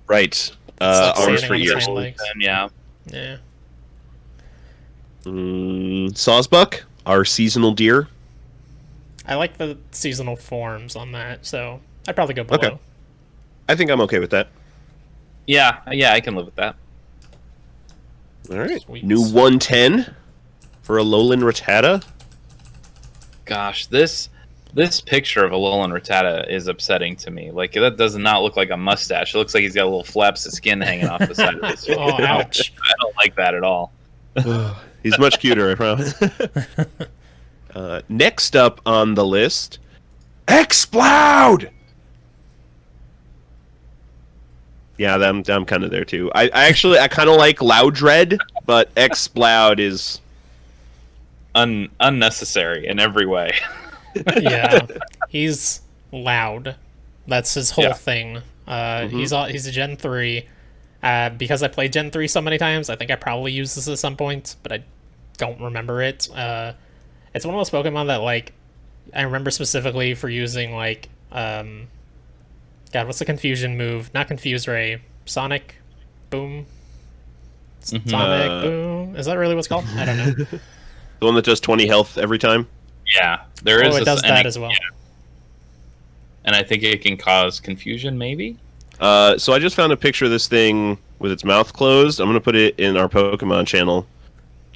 S2: Right.
S3: Like
S2: arms for ears.
S1: Yeah.
S3: Yeah.
S2: Sawsbuck, our seasonal deer.
S3: I like the seasonal forms on that, so I'd probably go below.
S2: Okay. I think I'm okay with that.
S1: Yeah, I can live with that.
S2: All right.
S3: Sweet.
S2: New 110 for Alolan Rattata.
S1: Gosh, this picture of Alolan Rattata is upsetting to me. Like, that does not look like a mustache. It looks like he's got little flaps of skin hanging off the side of his face.
S3: Oh, ouch.
S1: I don't like that at all.
S2: He's much cuter, I promise. Next up on the list, Explode! Yeah, I'm kind of there too. I kind of like Loudred, but Explode is
S1: unnecessary in every way.
S3: Yeah, he's loud. That's his whole thing. He's a Gen 3. Because I played Gen 3 so many times, I think I probably used this at some point, but I don't remember it. It's one of those Pokemon that, like, I remember specifically for using, like, God, what's the confusion move? Not Confuse Ray. Sonic Boom? Sonic Boom? Is that really what's called? I don't know.
S2: The one that does 20 health every time?
S1: Yeah, there is.
S3: Oh, it does that as well.
S1: Yeah. And I think it can cause confusion, maybe?
S2: So I just found a picture of this thing with its mouth closed. I'm going to put it in our Pokemon channel.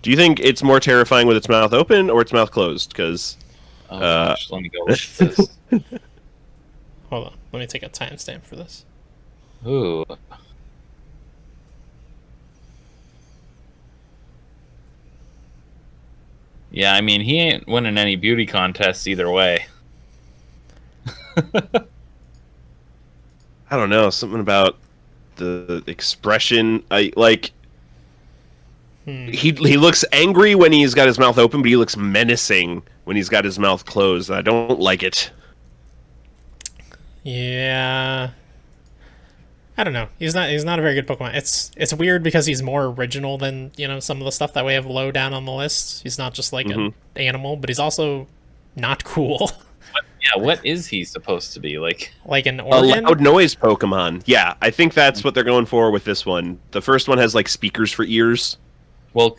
S2: Do you think it's more terrifying with its mouth open or its mouth closed? Because
S1: gosh, let me go with this.
S3: Hold on, let me take a timestamp for this.
S1: Ooh. Yeah, I mean, he ain't winning any beauty contests either way.
S2: I don't know, something about the expression. I like. He looks angry when he's got his mouth open, but he looks menacing when he's got his mouth closed. I don't like it.
S3: Yeah, I don't know. He's not a very good Pokemon. It's weird because he's more original than, you know, some of the stuff that we have low down on the list. He's not just like an animal, but he's also not cool.
S1: Yeah, what is he supposed to be? Like
S3: an organ?
S2: A loud noise Pokemon. Yeah, I think that's what they're going for with this one. The first one has like speakers for ears.
S1: Well,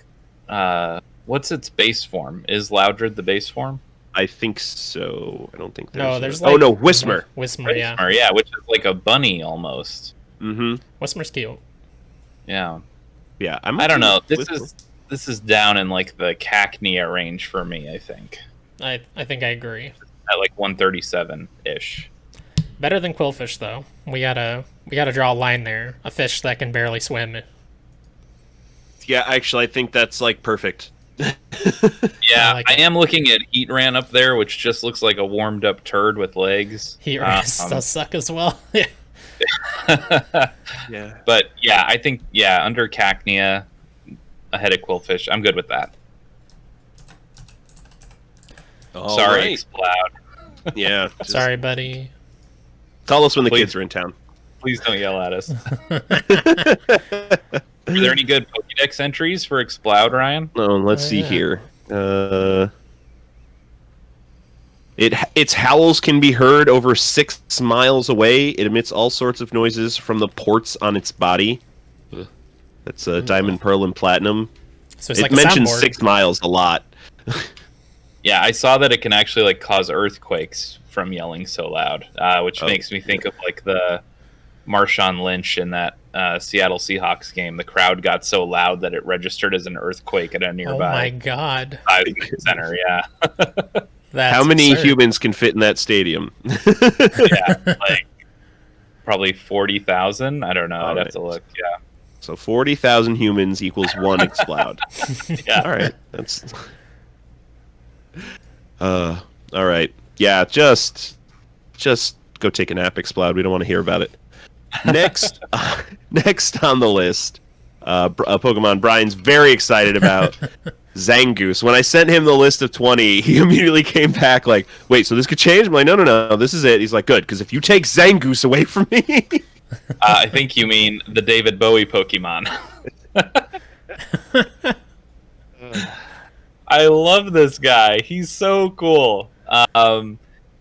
S1: what's its base form? Is Loudred the base form?
S2: I think so. I don't think there's...
S3: No, there's
S2: Whismer.
S3: Whismer, yeah.
S1: Yeah, which is like a bunny almost.
S2: Mm-hmm.
S3: Whismer's cute.
S1: Yeah.
S2: Yeah,
S1: I don't know. This is down in like the Cacnea range for me, I think.
S3: I think I agree.
S1: At like 137-ish.
S3: Better than Quillfish, though. We gotta draw a line there. A fish that can barely swim.
S2: Yeah, actually, I think that's like perfect.
S1: Yeah,
S3: like
S1: I
S3: it.
S1: am looking at Heatran up there, which just looks like a warmed up turd with legs.
S3: Heatran does suck as well. Yeah.
S2: Yeah.
S1: But yeah, I think under Cacnea, ahead of Quillfish. I'm good with that. Sorry,
S2: right.
S1: Exploud.
S2: Yeah.
S3: Sorry, buddy.
S2: Call us when the
S1: Please.
S2: kids are in town.
S1: Please don't yell at us. Are there any good Pokédex entries for Exploud, Ryan?
S2: Oh, let's see
S3: yeah.
S2: here. Its howls can be heard over 6 miles away. It emits all sorts of noises from the ports on its body. That's Diamond, Pearl, and Platinum.
S3: So it's
S2: It
S3: like a
S2: mentions
S3: soundboard.
S2: 6 miles a lot.
S1: Yeah, I saw that it can actually like cause earthquakes from yelling so loud, which makes me think of like the Marshawn Lynch in that Seattle Seahawks game. The crowd got so loud that it registered as an earthquake at a
S3: Oh my
S1: nearby
S3: god.
S1: center. Yeah,
S3: That's
S2: How many
S3: absurd.
S2: humans can fit in that stadium?
S1: yeah, like probably 40,000. I don't know. I'd have
S2: Alright.
S1: to look. Yeah,
S2: So 40,000 humans equals 1 Exploud.
S1: yeah.
S2: All right, that's. All right, yeah. Just go take a nap, Exploud. We don't want to hear about it. Next, next on the list, a Pokemon Brian's very excited about. Zangoose. When I sent him the list of 20, he immediately came back like, "Wait, so this could change?" I'm like, "No, this is it." He's like, "Good, because if you take Zangoose away from me."
S1: I think you mean the David Bowie Pokemon. I love this guy. He's so cool. And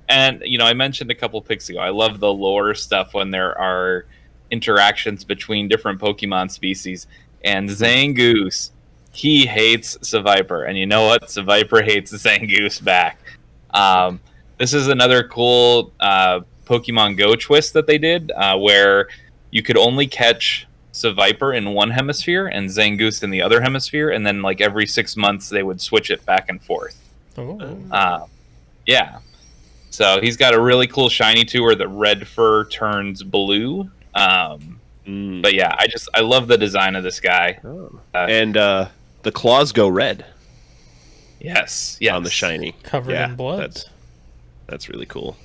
S1: I mentioned a couple picks ago, I love the lore stuff when there are interactions between different Pokemon species. And Zangoose, he hates Seviper, and you know what? Seviper hates Zangoose back. This is another cool Pokemon Go twist that they did, where you could only catch Seviper in one hemisphere and Zangoose in the other hemisphere, and then like every 6 months they would switch it back and forth.
S3: Ooh.
S1: Yeah. So he's got a really cool shiny too, where the red fur turns blue. But yeah, I love the design of this guy.
S2: And the claws go red
S1: Yes.
S2: on the shiny.
S3: Covered in blood.
S2: That's really cool.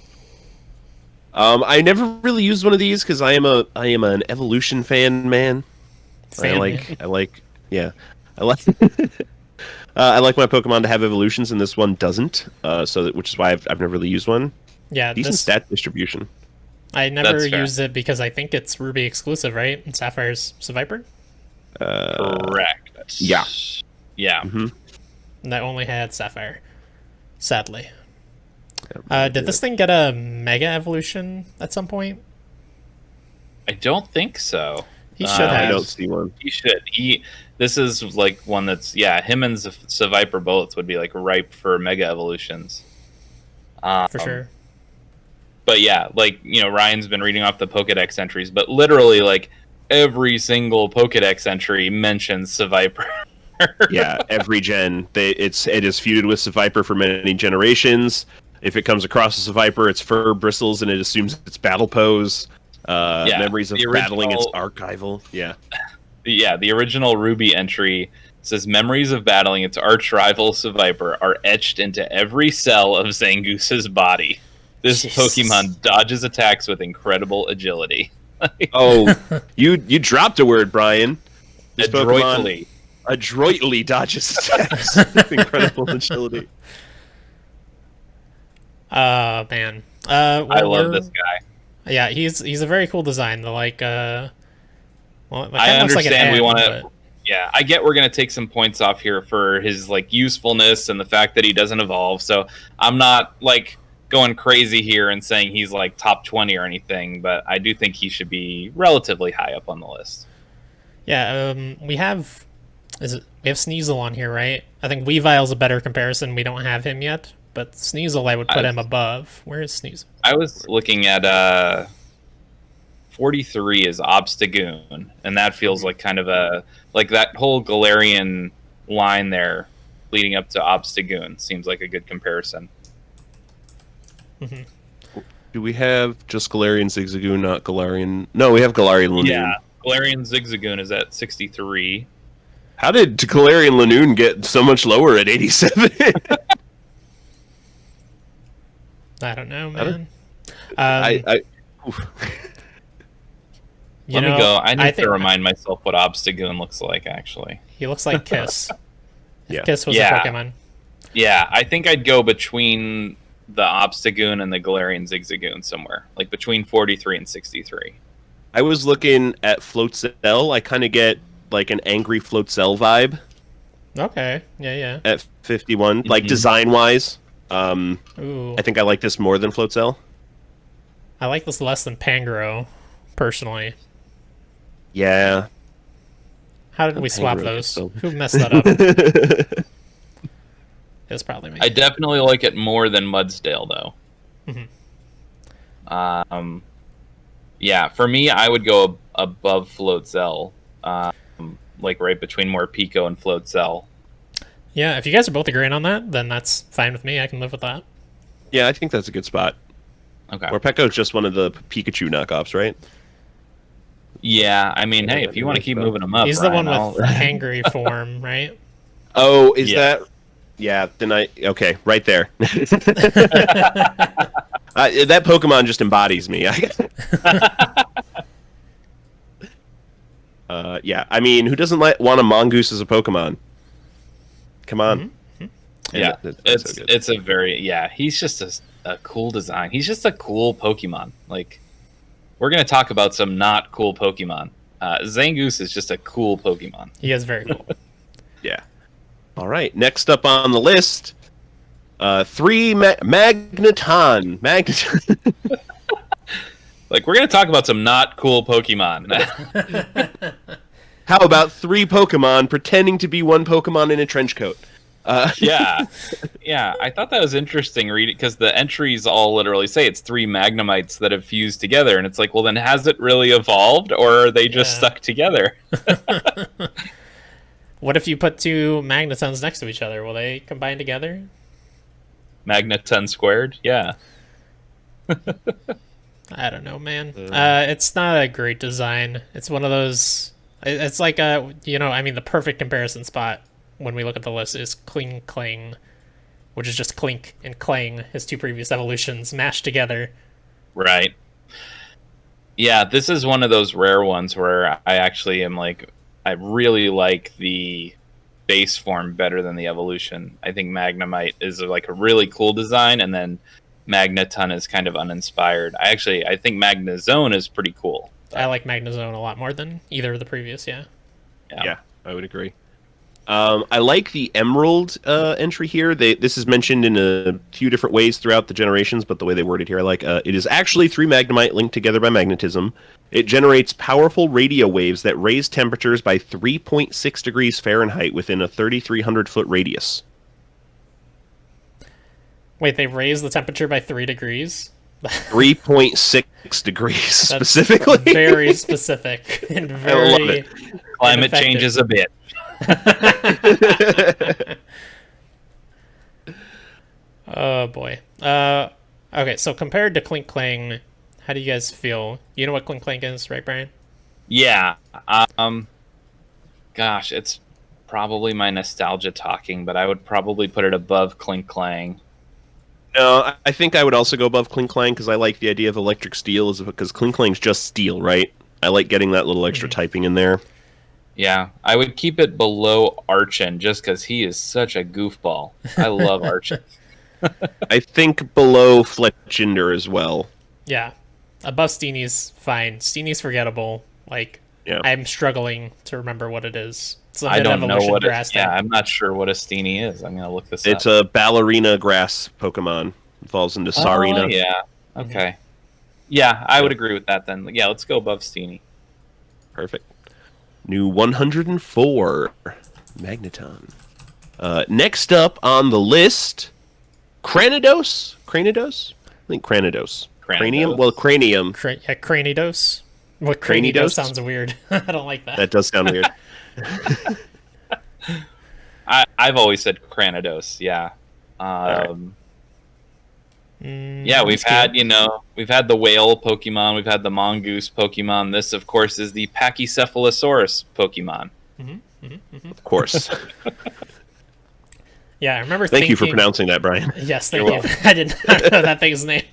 S2: I never really used one of these because I am an evolution fan, man. I like I like my Pokemon to have evolutions, and this one doesn't. Which is why I've never really used one.
S3: Yeah,
S2: Decent stat distribution.
S3: I never
S1: That's fair.
S3: used it because I think it's Ruby exclusive, right? And Sapphire's Seviper?
S1: Correct.
S2: Yeah.
S1: Yeah.
S2: Mm-hmm.
S3: And I only had Sapphire. Sadly. Did this thing get a Mega Evolution at some point?
S1: I don't think so.
S3: He should
S2: I
S3: have.
S2: don't see one.
S1: He should. This is like one that's him and Seviper both would be like ripe for mega evolutions.
S3: For sure.
S1: But yeah, like Ryan's been reading off the Pokédex entries, but literally like every single Pokédex entry mentions Seviper.
S2: Yeah, every gen it is feuded with Seviper for many generations. If it comes across a Seviper, its fur bristles and it assumes its battle pose. Memories of battling its archival. Yeah.
S1: Yeah, the original Ruby entry says memories of battling its arch rival Seviper are etched into every cell of Zangoose's body. This
S3: Jesus.
S1: Pokemon dodges attacks with incredible agility.
S2: Oh, you dropped a word, Brian. This
S1: Adroitly.
S2: Pokemon adroitly dodges attacks with incredible agility.
S3: Man.
S1: I love this guy.
S3: Yeah, he's a very cool design. The
S1: I understand we want to.
S3: But...
S1: Yeah, I get we're going to take some points off here for his like usefulness and the fact that he doesn't evolve. So I'm not like going crazy here and saying he's like top 20 or anything, but I do think he should be relatively high up on the list.
S3: Yeah, we have Sneasel on here, right? I think Weavile's a better comparison. We don't have him yet, but Sneasel I would put him above. Where is Sneasel?
S1: I was looking at 43 is Obstagoon, and that feels like kind of like that whole Galerian line there leading up to Obstagoon seems like a good comparison.
S3: Mm-hmm.
S2: Do we have just Galarian Zigzagoon, not Galarian? No, we have Galarian Lanoon.
S1: Yeah, Galarian Zigzagoon is at 63.
S2: How did Galarian Lanoon get so much lower at 87?
S3: I don't know, man.
S1: Let me go. I need to remind myself what Obstagoon looks like, actually.
S3: He looks like Kiss.
S2: Yeah.
S3: Kiss was a Pokemon.
S1: Yeah, I think I'd go between the Obstagoon and the Galarian Zigzagoon somewhere. Like between 43 and 63.
S2: I was looking at Floatzel. I kind of get like an angry Floatzel vibe.
S3: Okay. Yeah.
S2: At 51. Like design-wise.
S3: Ooh.
S2: I think I like this more than Floatzel.
S3: I like this less than Pangoro, personally.
S2: Yeah.
S3: How did we swap
S2: Pangoro
S3: those?
S2: so-
S3: Who messed that up? It was probably me.
S1: I definitely like it more than Mudsdale, though.
S3: Mm-hmm.
S1: Yeah, for me, I would go above Floatzel. Like right between Morpeko and Floatzel.
S3: Yeah, if you guys are both agreeing on that, then that's fine with me. I can live with that.
S2: Yeah, I think that's a good spot.
S1: Okay.
S2: Morpeko is just one of the Pikachu knockoffs, right?
S1: Yeah, I mean, hey, if you want to keep moving them up,
S3: He's
S1: Ryan,
S3: the one with angry form, right?
S2: Oh, is that... Yeah, then okay, right there. That Pokemon just embodies me. Yeah, I mean, who doesn't want a Mongoose as a Pokemon? Come on.
S3: Mm-hmm.
S1: Yeah,
S2: that's so good.
S1: it's a very... Yeah, he's just a cool design. He's just a cool Pokemon. Like, we're going to talk about some not cool Pokemon. Zangoose is just a cool Pokemon.
S3: He is very cool.
S2: Yeah. All right, next up on the list, 3 Magneton. Magneton.
S1: Like, we're going to talk about some not cool Pokemon.
S2: How about 3 Pokemon pretending to be one Pokemon in a trench coat?
S1: Yeah. I thought that was interesting, reading, because the entries all literally say it's 3 Magnemites that have fused together, and it's like, well, then has it really evolved, or are they just stuck together?
S3: What if you put 2 Magnetons next to each other? Will they combine together?
S1: Magneton squared? Yeah.
S3: I don't know, man. It's not a great design. It's one of those... It's like the perfect comparison spot when we look at the list is Kling Clang, which is just Clink and Clang, his 2 previous evolutions mashed together.
S1: Right. Yeah, this is one of those rare ones where I actually am like, I really like the base form better than the evolution. I think Magnemite is like a really cool design, and then Magneton is kind of uninspired. I think Magnezone is pretty cool.
S3: I like Magnezone a lot more than either of the previous, yeah.
S2: Yeah, I would agree. I like the Emerald entry here. This is mentioned in a few different ways throughout the generations, but the way they word it here, I like, it is actually 3 Magnemite linked together by magnetism. It generates powerful radio waves that raise temperatures by 3.6 degrees Fahrenheit within a 3,300-foot radius.
S3: Wait, they raise the temperature by 3 degrees?
S2: 3.6 degrees, specifically.
S3: Very specific. And very
S2: I love it.
S1: Climate changes a bit.
S3: Oh, boy. Okay, so compared to Clink Clang, how do you guys feel? You know what Clink Clang is, right, Brian?
S1: Yeah. Gosh, it's probably my nostalgia talking, but I would probably put it above Clink Clang.
S2: No, I think I would also go above Clink Clang because I like the idea of electric steel, because Clink Clang's just steel, right? I like getting that little extra typing in there.
S1: Yeah, I would keep it below Archon just because he is such a goofball. I love Archon.
S2: I think below Fletchinder as well.
S3: Yeah. Above Steenie's fine. Steenie's forgettable. Like,
S2: Yeah.
S3: I'm struggling to remember what it is. It's a
S1: I don't know
S3: mid-evolution
S1: what
S3: grass
S1: it, yeah,
S3: type.
S1: I'm not sure what a Steenie is. I'm going to look this
S2: It's
S1: up.
S2: a ballerina grass Pokemon. It falls into Sarina.
S1: Oh, yeah. Okay. Yeah, I would agree with that then. Yeah, let's go above Steenie.
S2: Perfect. New 104 Magneton. Next up on the list, Kranidos? Kranidos? I think Kranidos.
S1: Kranidos.
S2: Cranium? Well, Cranium.
S3: Cranidos. What Kranidos sounds weird. I don't like that.
S2: That does sound weird.
S1: I've always said Kranidos. Yeah. Yeah, we've had the whale Pokemon, we've had the mongoose Pokemon. This, of course, is the Pachycephalosaurus Pokemon.
S2: Of course.
S3: Yeah, I remember.
S2: Thank you for pronouncing that, Brian.
S3: Yes, thank you. I did not know that thing's name.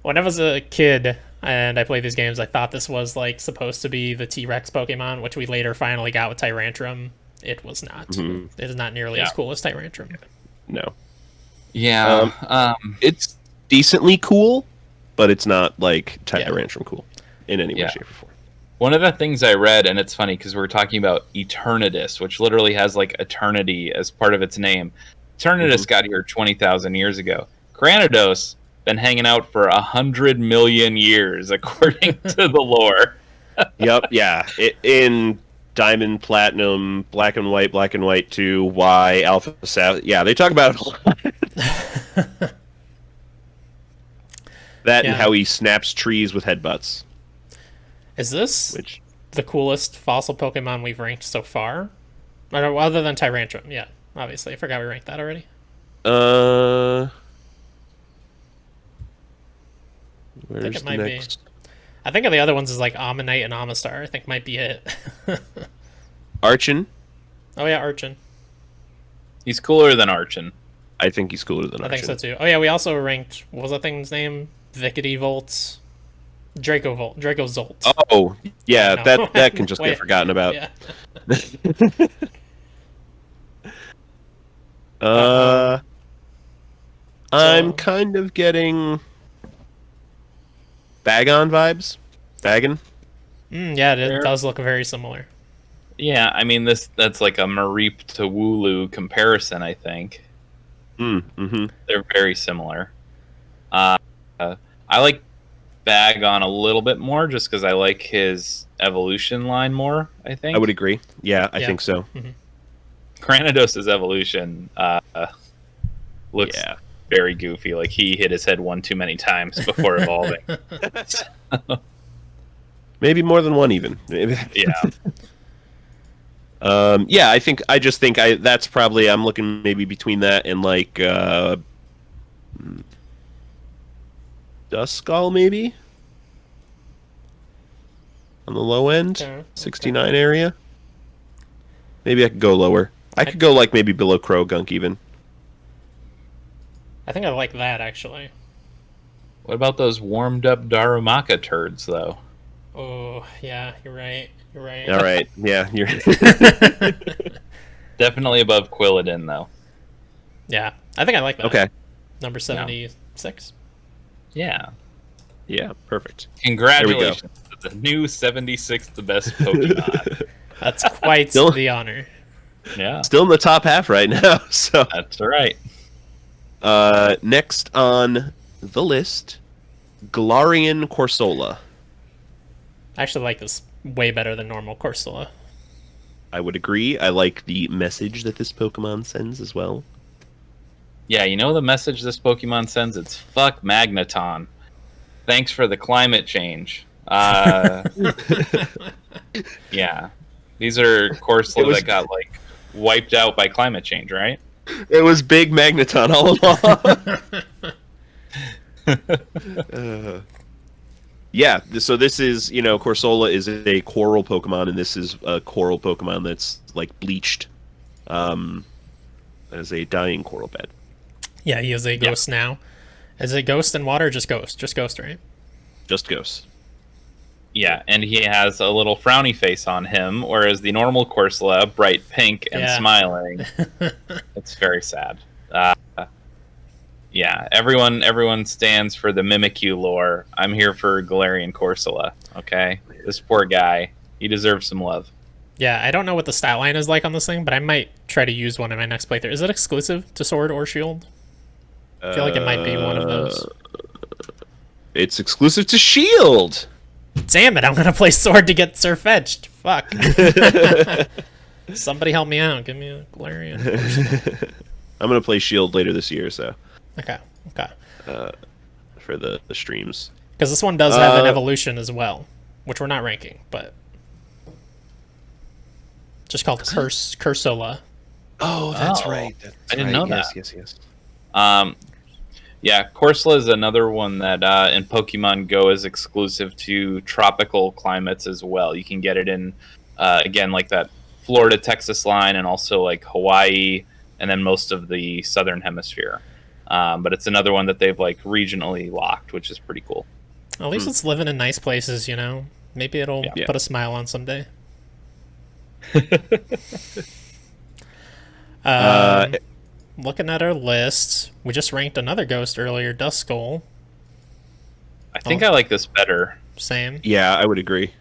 S3: When I was a kid and I played these games, I thought this was like supposed to be the T-Rex Pokemon, which we later finally got with Tyrantrum. It was not.
S2: Mm-hmm.
S3: It is not nearly as cool as Tyrantrum.
S2: No.
S1: Yeah.
S2: It's decently cool, but it's not like Tyrantrum cool in any way, shape, or form.
S1: One of the things I read, and it's funny because we're talking about Eternitus, which literally has like eternity as part of its name. Eternitus got here 20,000 years ago. Kranidos been hanging out for 100 million years, according to the lore.
S2: Yep, yeah. In Diamond, Platinum, Black and White 2, Y, Alpha, South. Yeah, they talk about it a lot. That and how he snaps trees with headbutts.
S3: Is this the coolest fossil Pokemon we've ranked so far? Or, other than Tyrantrum, yeah. Obviously, I forgot we ranked that already.
S2: Where's the next?
S3: I think of the other ones is like Ammonite and Amistar. I think might be it.
S2: Archon.
S3: Oh yeah, Archon.
S1: He's cooler than Archon.
S2: I think he's cooler than Archon.
S3: I think so too. Oh yeah, we also ranked, what was that thing's name? Vicity Volts. Draco Zolt.
S2: Oh, yeah, that can just get forgotten about.
S3: Yeah.
S2: I'm kind of getting Bagon vibes. Bagon?
S3: Yeah, it does look very similar.
S1: Yeah, I mean that's like a Mareep to Wooloo comparison, I think. They're very similar. I like Bagon a little bit more just because I like his evolution line more, I think.
S2: I would agree. Yeah, I think so.
S1: Kranidos' evolution looks very goofy. Like he hit his head one too many times before evolving.
S2: Maybe more than one even. Maybe.
S1: Yeah.
S2: Yeah, I just think that's probably, I'm looking maybe between that and like Duskull maybe on the low end, 69 area. Maybe I could go lower. I could go like maybe below Croagunk even.
S3: I think I like that actually.
S1: What about those warmed up Darumaka turds though?
S3: Oh yeah, you're right. You're right.
S2: All right. Yeah, you're
S1: definitely above Quilladin though.
S3: Yeah, I think I like that.
S2: Okay.
S3: Number 76.
S1: Yeah.
S2: Yeah, perfect.
S1: Congratulations to the new 76th the best Pokemon.
S3: That's quite the honor.
S1: Yeah.
S2: Still in the top half right now, so
S1: that's right.
S2: Next on the list, Galerian Corsola.
S3: I actually like this way better than normal Corsola.
S2: I would agree. I like the message that this Pokemon sends as well.
S1: Yeah, you know the message this Pokemon sends? It's fuck Magneton. Thanks for the climate change. Yeah. These are Corsola that got like wiped out by climate change, right?
S2: It was big Magneton all along. Yeah, so this is, Corsola is a coral Pokemon, and this is a coral Pokemon that's, like, bleached as a dying coral bed.
S3: Yeah, he is a ghost now. Is it ghost in water or just ghost? Just ghost, right?
S2: Just ghost.
S1: Yeah, and he has a little frowny face on him, whereas the normal Corsola, bright pink and smiling. It's very sad. Yeah, everyone stands for the Mimikyu lore. I'm here for Galerian Corsola, okay? This poor guy, he deserves some love.
S3: Yeah, I don't know what the stat line is like on this thing, but I might try to use one in my next playthrough. Is it exclusive to Sword or Shield? I feel like it might be one of those.
S2: It's exclusive to Shield!
S3: Damn it, I'm gonna play Sword to get Surfetched. Fuck. Somebody help me out. Give me a Galerian.
S2: I'm gonna play Shield later this year, so...
S3: Okay.
S2: For the streams.
S3: Because this one does have an evolution as well, which we're not ranking, but just called Corsola.
S2: Oh, that's
S1: Oh,
S2: right.
S1: I didn't know that.
S2: Yes.
S1: Yeah, Corsola is another one that in Pokemon Go is exclusive to tropical climates as well. You can get it in, again, like that Florida, Texas line, and also like Hawaii, and then most of the southern hemisphere. But it's another one that they've like regionally locked, which is pretty cool.
S3: At least it's living in nice places, you know? Maybe it'll
S1: Yeah.
S3: put a smile on someday. Looking at our list, we just ranked another ghost earlier, Duskull.
S1: I think I like this better.
S3: Same.
S2: Yeah, I would agree.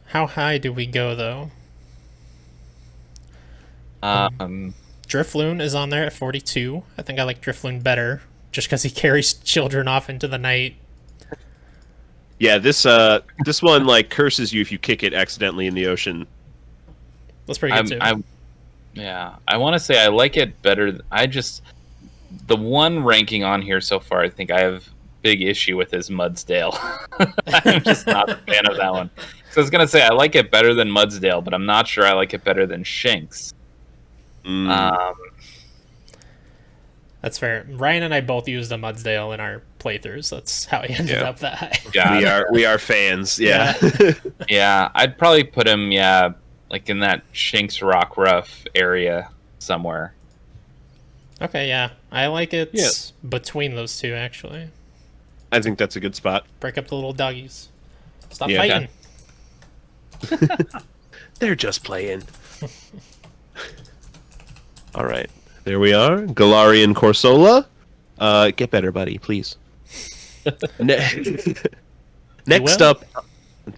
S3: How high do we go, though? Drifloon is on there at 42. I think I like Drifloon better, just because he carries children off into the night.
S2: Yeah, this one like curses you if you kick it accidentally in the ocean.
S3: That's pretty good, too.
S1: I want to say I like it better. The one ranking on here so far, I think I have big issue with is Mudsdale. I'm just not a fan of that one. So I was going to say I like it better than Mudsdale, but I'm not sure I like it better than Shinx.
S3: That's fair. Ryan and I both used a Mudsdale in our playthroughs. That's how he ended up that high.
S2: Yeah, we are fans. Yeah.
S1: Yeah, I'd probably put him, like in that Shinx Rockruff area somewhere.
S3: Okay, yeah. I like it between those two, actually.
S2: I think that's a good spot.
S3: Break up the little doggies. Stop
S2: Yeah,
S3: fighting.
S2: They're just playing. All right. There we are. Galerian Corsola. Get better, buddy, please. Next up,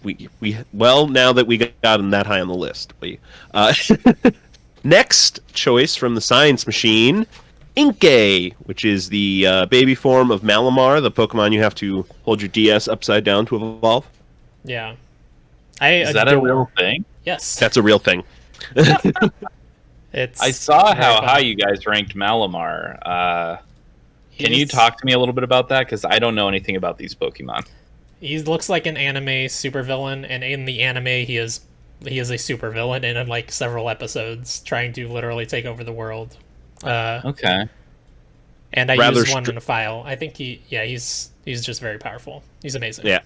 S2: now that we got him that high on the list, next choice from the Science Machine, Inkay, which is the baby form of Malamar, the Pokemon you have to hold your DS upside down to evolve.
S3: Yeah.
S1: Is that a real thing?
S3: Yes.
S2: That's a real thing.
S1: I saw how high you guys ranked Malamar. Can you talk to me a little bit about that? Because I don't know anything about these Pokemon.
S3: He looks like an anime supervillain, and in the anime, he is a supervillain in like several episodes, trying to literally take over the world.
S1: Okay.
S3: And I used one in a file. I think he's just very powerful. He's amazing.
S2: Yeah,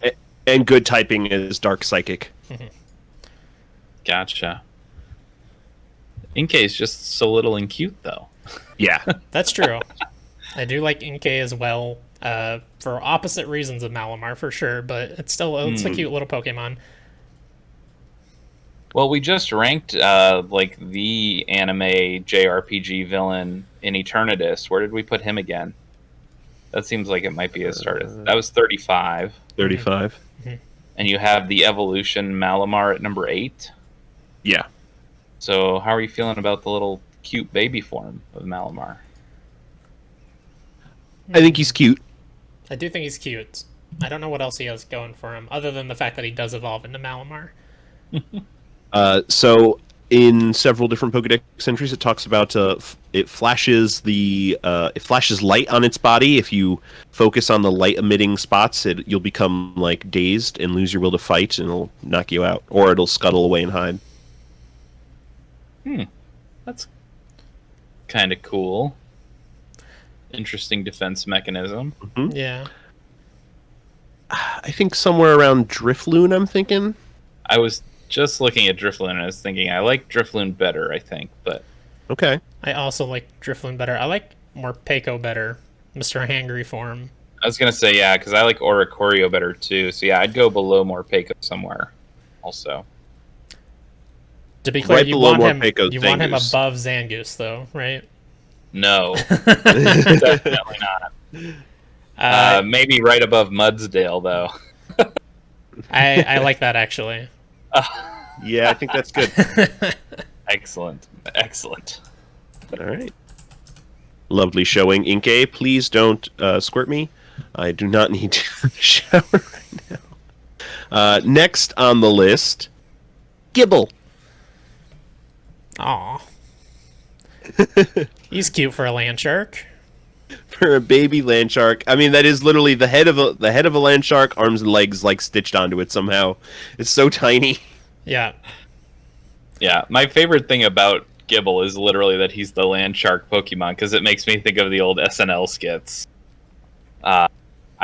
S2: and good typing is Dark Psychic.
S1: Gotcha. Inkay is just so little and cute, though.
S2: Yeah.
S3: That's true. I do like Inkay as well, for opposite reasons of Malamar, for sure, but it's a cute little Pokemon.
S1: Well, we just ranked like the anime JRPG villain in Eternitus. Where did we put him again? That seems like it might be a start. That was 35.
S2: 35.
S1: And you have the evolution Malamar at number 8.
S2: Yeah.
S1: So how are you feeling about the little cute baby form of Malamar?
S2: I think he's cute.
S3: I do think he's cute. I don't know what else he has going for him, other than the fact that he does evolve into Malamar.
S2: So in several different Pokedex entries, it talks about it flashes light on its body. If you focus on the light emitting spots, you'll become like dazed and lose your will to fight, and it'll knock you out, or it'll scuttle away and hide.
S1: That's kind of cool. Interesting defense mechanism.
S3: Yeah.
S2: I think somewhere around Drifloon, I'm thinking.
S1: I was just looking at Drifloon and I was thinking I like Drifloon better, I think, but
S2: okay.
S3: I also like Drifloon better. I like Morpeko better, Mr. Hangry form.
S1: I was gonna say because I like Oricorio better too. So yeah, I'd go below Morpeko somewhere. Also,
S3: to be clear,
S2: right
S3: you
S2: below
S3: want him
S2: Zangoose.
S3: above Zangoose, though, right?
S1: no, definitely not. Maybe right above Mudsdale, though.
S3: I like that, actually.
S2: Yeah, I think that's good.
S1: Excellent.
S2: All right. Lovely showing, Inkay. Please don't squirt me. I do not need to shower right now. Next on the list, Gibble.
S3: Aw. He's cute for a land shark.
S2: For a baby land shark. I mean, that is literally the head of a land shark, arms and legs like stitched onto it somehow. It's so tiny.
S3: Yeah.
S1: Yeah, my favorite thing about Gibble is literally that he's the land shark Pokemon, because it makes me think of the old SNL skits. I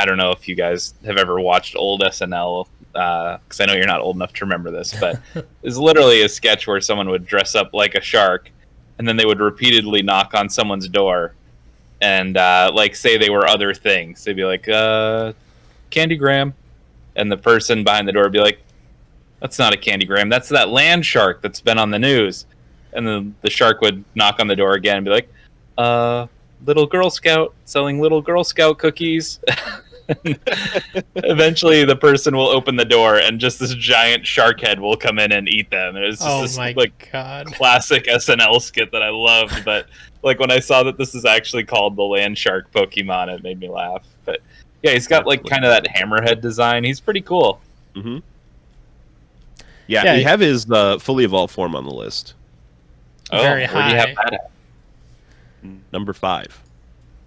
S1: don't know if you guys have ever watched old SNL, because I know you're not old enough to remember this, but it's literally a sketch where someone would dress up like a shark, and then they would repeatedly knock on someone's door, and like say they were other things. They'd be like, Candygram, and the person behind the door would be like, that's not a Candygram, that's that land shark that's been on the news. And then the shark would knock on the door again and be like, little Girl Scout selling little Girl Scout cookies. Eventually the person will open the door and just this giant shark head will come in and eat them. And it's just this like
S3: God.
S1: classic SNL skit that I loved. But like when I saw that this is actually called the land shark Pokemon, it made me laugh. But yeah, he's got like kind of that hammerhead design. He's pretty cool.
S2: Mm-hmm. Yeah, we have his fully evolved form on the list.
S3: Very high.
S1: Where do you have that at?
S2: Number 5.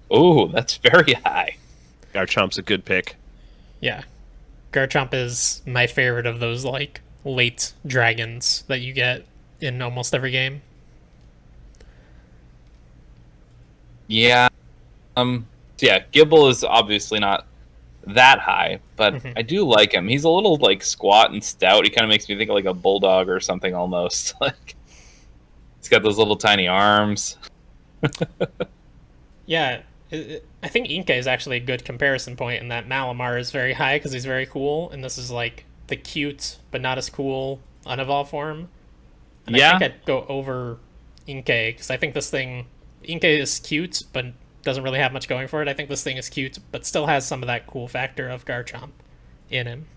S1: Oh, that's very high.
S2: Garchomp's a good pick.
S3: Yeah. Garchomp is my favorite of those, like, late dragons that you get in almost every game.
S1: Yeah. Yeah, Gibble is obviously not that high, but I do like him. He's a little, like, squat and stout. He kind of makes me think of, like, a bulldog or something almost. Like, he's got those little tiny arms.
S3: Yeah, I think Inkay is actually a good comparison point in that Malamar is very high because he's very cool, and this is like the cute but not as cool unevolved form. And
S1: yeah,
S3: I think I'd go over Inkay because I think this thing, Inkay is cute but doesn't really have much going for it. I think this thing is cute but still has some of that cool factor of Garchomp in him.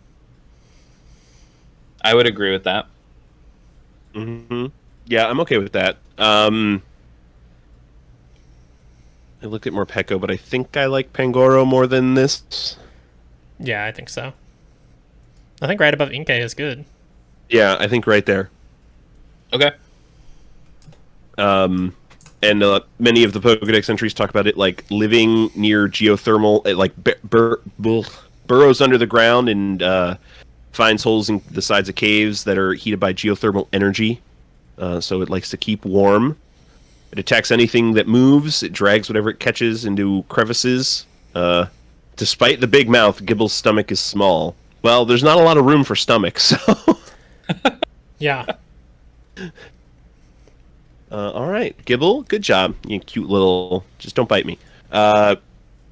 S1: I would agree with that.
S2: Mm-hmm. Yeah, I'm okay with that. I looked at Morpeko, but I think I like Pangoro more than this.
S3: Yeah, I think so. I think right above Inkay is good.
S2: Yeah, I think right there.
S1: Okay.
S2: And many of the Pokedex entries talk about it like living near geothermal, it like burrows under the ground and finds holes in the sides of caves that are heated by geothermal energy. So it likes to keep warm. It attacks anything that moves. It drags whatever it catches into crevices. Despite the big mouth, Gibble's stomach is small. Well, there's not a lot of room for stomach, so...
S3: Yeah.
S2: All right, Gibble, good job. You cute little... Just don't bite me.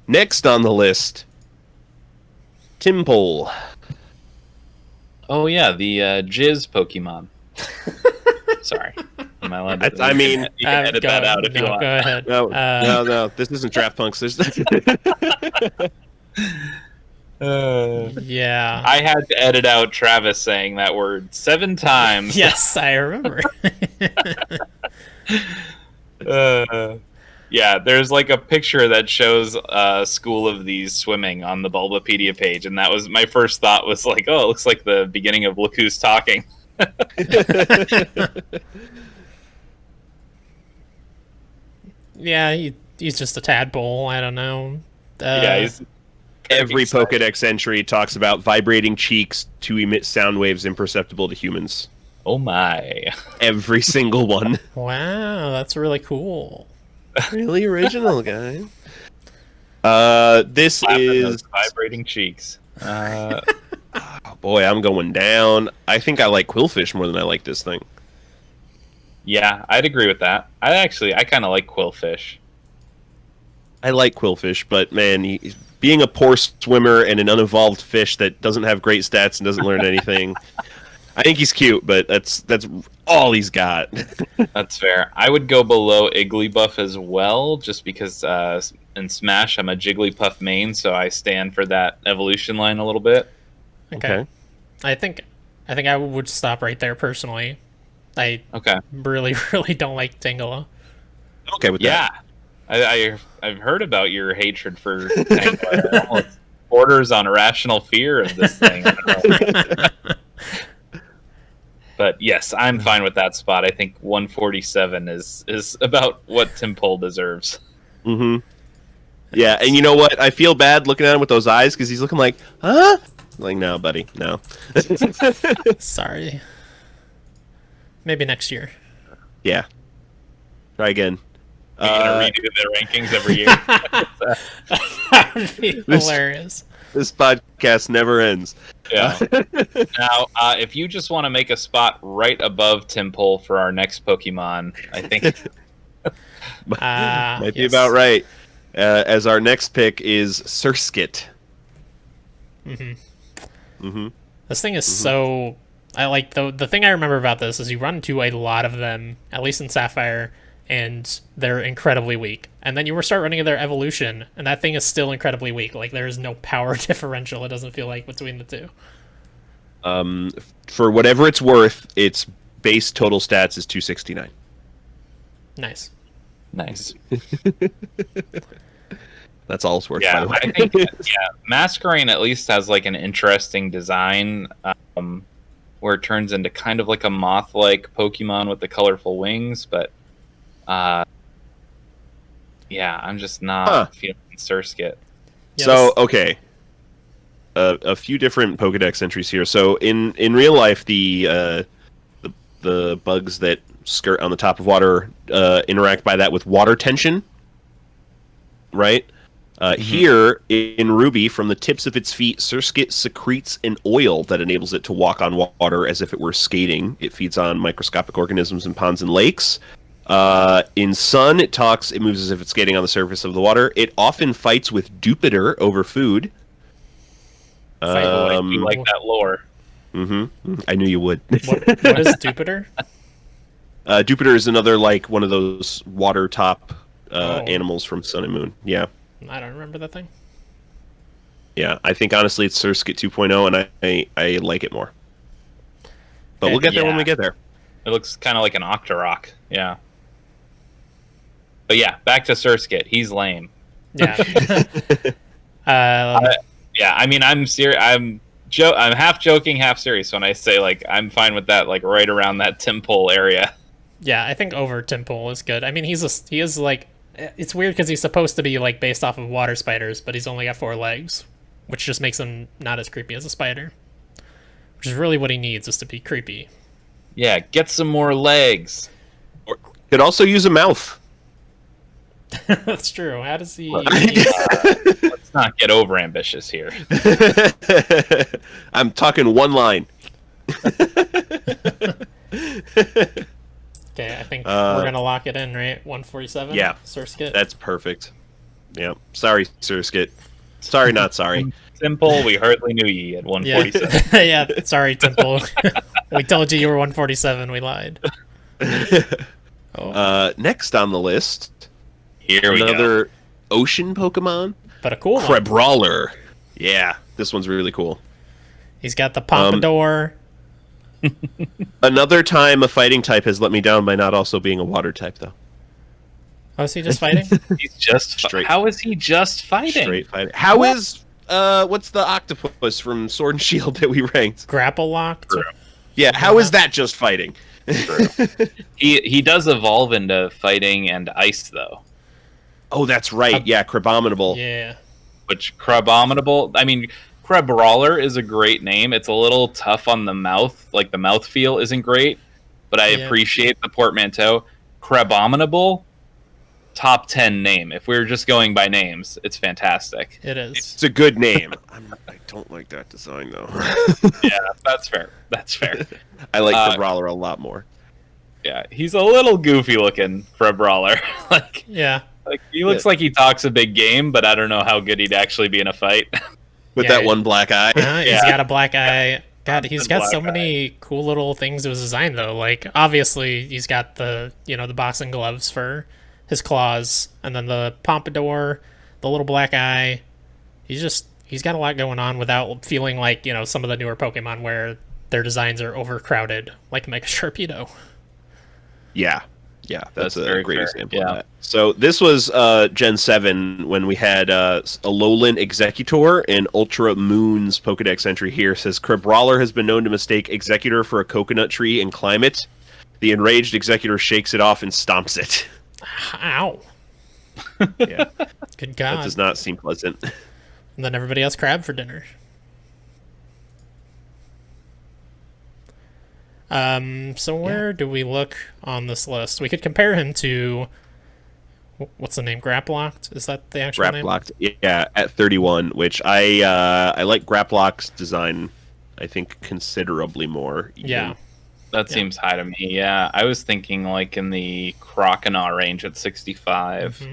S2: Next on the list, Timpole.
S1: Oh, yeah, the Jizz Pokemon. Sorry. Am I allowed to...
S2: I mean...
S1: You can edit that out if you want.
S3: Go ahead.
S2: No. This isn't Draft Punks.
S3: Yeah.
S1: I had to edit out Travis saying that word 7 times.
S3: Yes, I remember.
S1: Yeah, there's like a picture that shows a school of these swimming on the Bulbapedia page, and that was my first thought was like, oh, it looks like the beginning of Look Who's Talking.
S3: Yeah, he's just a tadpole. I don't know.
S1: Yeah, he's
S2: every Pokedex entry talks about vibrating cheeks to emit sound waves imperceptible to humans.
S1: Oh my.
S2: Every single one.
S3: Wow, that's really cool.
S2: Really original, guy. This is
S1: vibrating cheeks.
S2: Oh boy, I'm going down. I think I like Quillfish more than I like this thing.
S1: Yeah, I'd agree with that. I kind of like Quillfish.
S2: I like Quillfish, but man, being a poor swimmer and an unevolved fish that doesn't have great stats and doesn't learn anything, I think he's cute, but that's all he's got.
S1: That's fair. I would go below Igglybuff as well, just because in Smash I'm a Jigglypuff main, so I stand for that evolution line a little bit.
S3: Okay. I think I would stop right there personally. I really don't like Tangela.
S2: I'm okay with that.
S1: Yeah. I've heard about your hatred for Tangela. It almost borders on irrational fear of this thing. But yes, I'm fine with that spot. I think 147 is about what Tim Pole deserves.
S2: Mm-hmm. Yeah, and you know what? I feel bad looking at him with those eyes because he's looking like, huh? Like, no, buddy, no.
S3: Sorry. Maybe next year.
S2: Yeah. Try again.
S1: You're gonna redo the rankings every year.
S3: That would be hilarious.
S2: This podcast never ends.
S1: Yeah. Now, if you just want to make a spot right above Tim Pole for our next Pokemon, I think
S2: might be about right. As our next pick is Surskit.
S3: This thing is so... I like the thing I remember about this is you run into a lot of them, at least in Sapphire, and they're incredibly weak. And then you start running their evolution, and that thing is still incredibly weak. Like, there is no power differential, it doesn't feel like, between the two.
S2: For whatever it's worth, its base total stats is 269.
S3: Nice.
S1: nice.
S2: That's all it's worth.
S1: Yeah,
S2: by the way.
S1: I think Masquerain at least has like an interesting design, where it turns into kind of like a moth-like Pokemon with the colorful wings, but yeah, I'm just not feeling Surskit.
S3: Yes.
S2: So okay, a few different Pokedex entries here. So in real life, the bugs that skirt on the top of water interact by that with water tension, right? Here in Ruby, from the tips of its feet, Surskit secretes an oil that enables it to walk on water as if it were skating. It feeds on microscopic organisms in ponds and lakes. In Sun, it moves as if it's skating on the surface of the water. It often fights with Dupiter over food.
S1: You like that lore.
S2: I knew you would.
S3: What is Dupiter?
S2: Dupiter is another, like, one of those water top animals from Sun and Moon. Yeah.
S3: I don't remember that thing.
S2: Yeah, I think honestly it's Surskit 2.0, and I like it more. But we'll get there when we get there.
S1: It looks kind of like an Octorok, yeah. But yeah, back to Surskit. He's lame.
S3: Yeah.
S1: Yeah, I mean, I'm serious. I'm half joking, half serious when I say like I'm fine with that, like right around that Tim Pole area.
S3: Yeah, I think over Tim Pole is good. I mean, he is like, it's weird because he's supposed to be like based off of water spiders, but he's only got 4 legs, which just makes him not as creepy as a spider. Which is really what he needs, is to be creepy.
S1: Yeah, get some more legs.
S2: Could also use a mouth.
S3: That's true. How does he?
S1: Let's not get over ambitious here.
S2: I'm talking one line.
S3: Okay, I think we're gonna lock it in, right? 147.
S2: Yeah,
S3: Surskit.
S2: that's perfect. Yeah, sorry, Surskit. Sorry, not sorry.
S1: Simple. We hardly knew ye at 147.
S3: Yeah, sorry, Temple. We told you were 147. We lied.
S2: Next on the list,
S1: Here we go.
S2: another ocean Pokemon,
S3: But a cool one.
S2: Crabrawler. Yeah, this one's really cool.
S3: He's got the Pompadour.
S2: Another time a fighting type has let me down by not also being a water type, though.
S3: Oh, is he just fighting?
S1: He's just
S2: Straight.
S1: How is he just fighting?
S2: Straight fighting. How is what's the octopus from Sword and Shield that we ranked?
S3: Grapple lock.
S2: Yeah, how is that just fighting?
S1: He does evolve into fighting and ice though.
S2: Oh, that's right. Yeah, Crabominable.
S3: Yeah.
S1: Which Crabominable, I mean, Crabrawler is a great name. It's a little tough on the mouth. Like the mouth feel isn't great, but I appreciate the portmanteau. Crabominable, top 10 name. If we were just going by names, it's fantastic.
S3: It is.
S2: It's a good name. I don't like that design though.
S1: Yeah, that's fair. That's fair.
S2: I like Crabrawler a lot more.
S1: Yeah, he's a little goofy looking Crabrawler. Like he looks like he talks a big game, but I don't know how good he'd actually be in a fight.
S2: With that one black eye.
S3: He's got a black eye. God, he's got so many cool little things to his design, though. Like, obviously, he's got the boxing gloves for his claws, and then the Pompadour, the little black eye. He's got a lot going on without feeling like, some of the newer Pokemon where their designs are overcrowded, like Mega Sharpedo.
S2: Yeah. Yeah, that's a
S1: very
S2: great
S1: fair.
S2: example of that. So this was Gen 7 when we had Alolan Executor and Ultra Moon's Pokedex entry here. Says, Crabrawler has been known to mistake Executor for a coconut tree and climb it. The enraged Executor shakes it off and stomps it.
S3: Ow.
S2: Yeah.
S3: Good God.
S2: That does not seem pleasant.
S3: And then everybody else crab for dinner. So where do we look on this list? We could compare him to... What's the name? Grapplocked? Is that the actual name?
S2: Grapplocked, yeah, at 31, which I like Grapplock's design, I think, considerably more. Even.
S3: Yeah.
S1: That seems high to me. Yeah, I was thinking like in the Croconaw range at 65.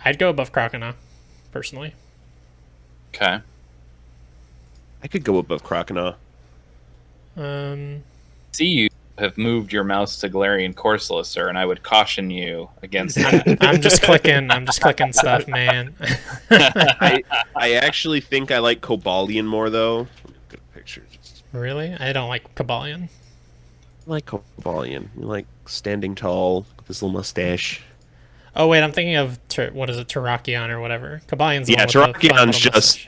S3: I'd go above Croconaw, personally.
S1: Okay.
S2: I could go above Croconaw.
S1: See, you have moved your mouse to Galerian Corsola, sir, and I would caution you against that.
S3: I'm just clicking stuff, man.
S2: I actually think I like Cobalion more, though. Good picture.
S3: Really? I don't like Cobalion.
S2: I like Cobalion. You like standing tall with his little mustache.
S3: Oh wait, I'm thinking of what is it, Terrakion or whatever. Cabalion's the one with
S2: Terrakion's
S3: the
S2: just.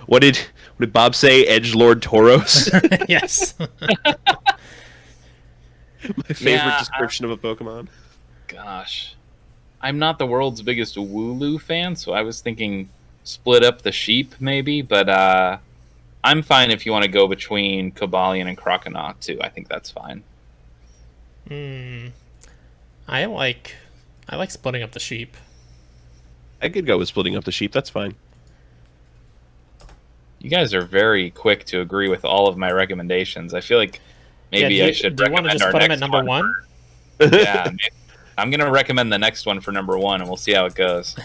S2: What did Bob say? Edgelord Tauros.
S3: Yes.
S2: My favorite description of a Pokemon.
S1: Gosh, I'm not the world's biggest Wooloo fan, so I was thinking split up the sheep maybe, but I'm fine if you want to go between Cobalion and Croconaw too. I think that's fine.
S3: I like splitting up the sheep.
S2: I could go with splitting up the sheep. That's fine.
S1: You guys are very quick to agree with all of my recommendations. I feel like maybe I should.
S3: Do you want to just put him at number one?
S1: Yeah, I'm gonna recommend the next one for number one, and we'll see how it goes.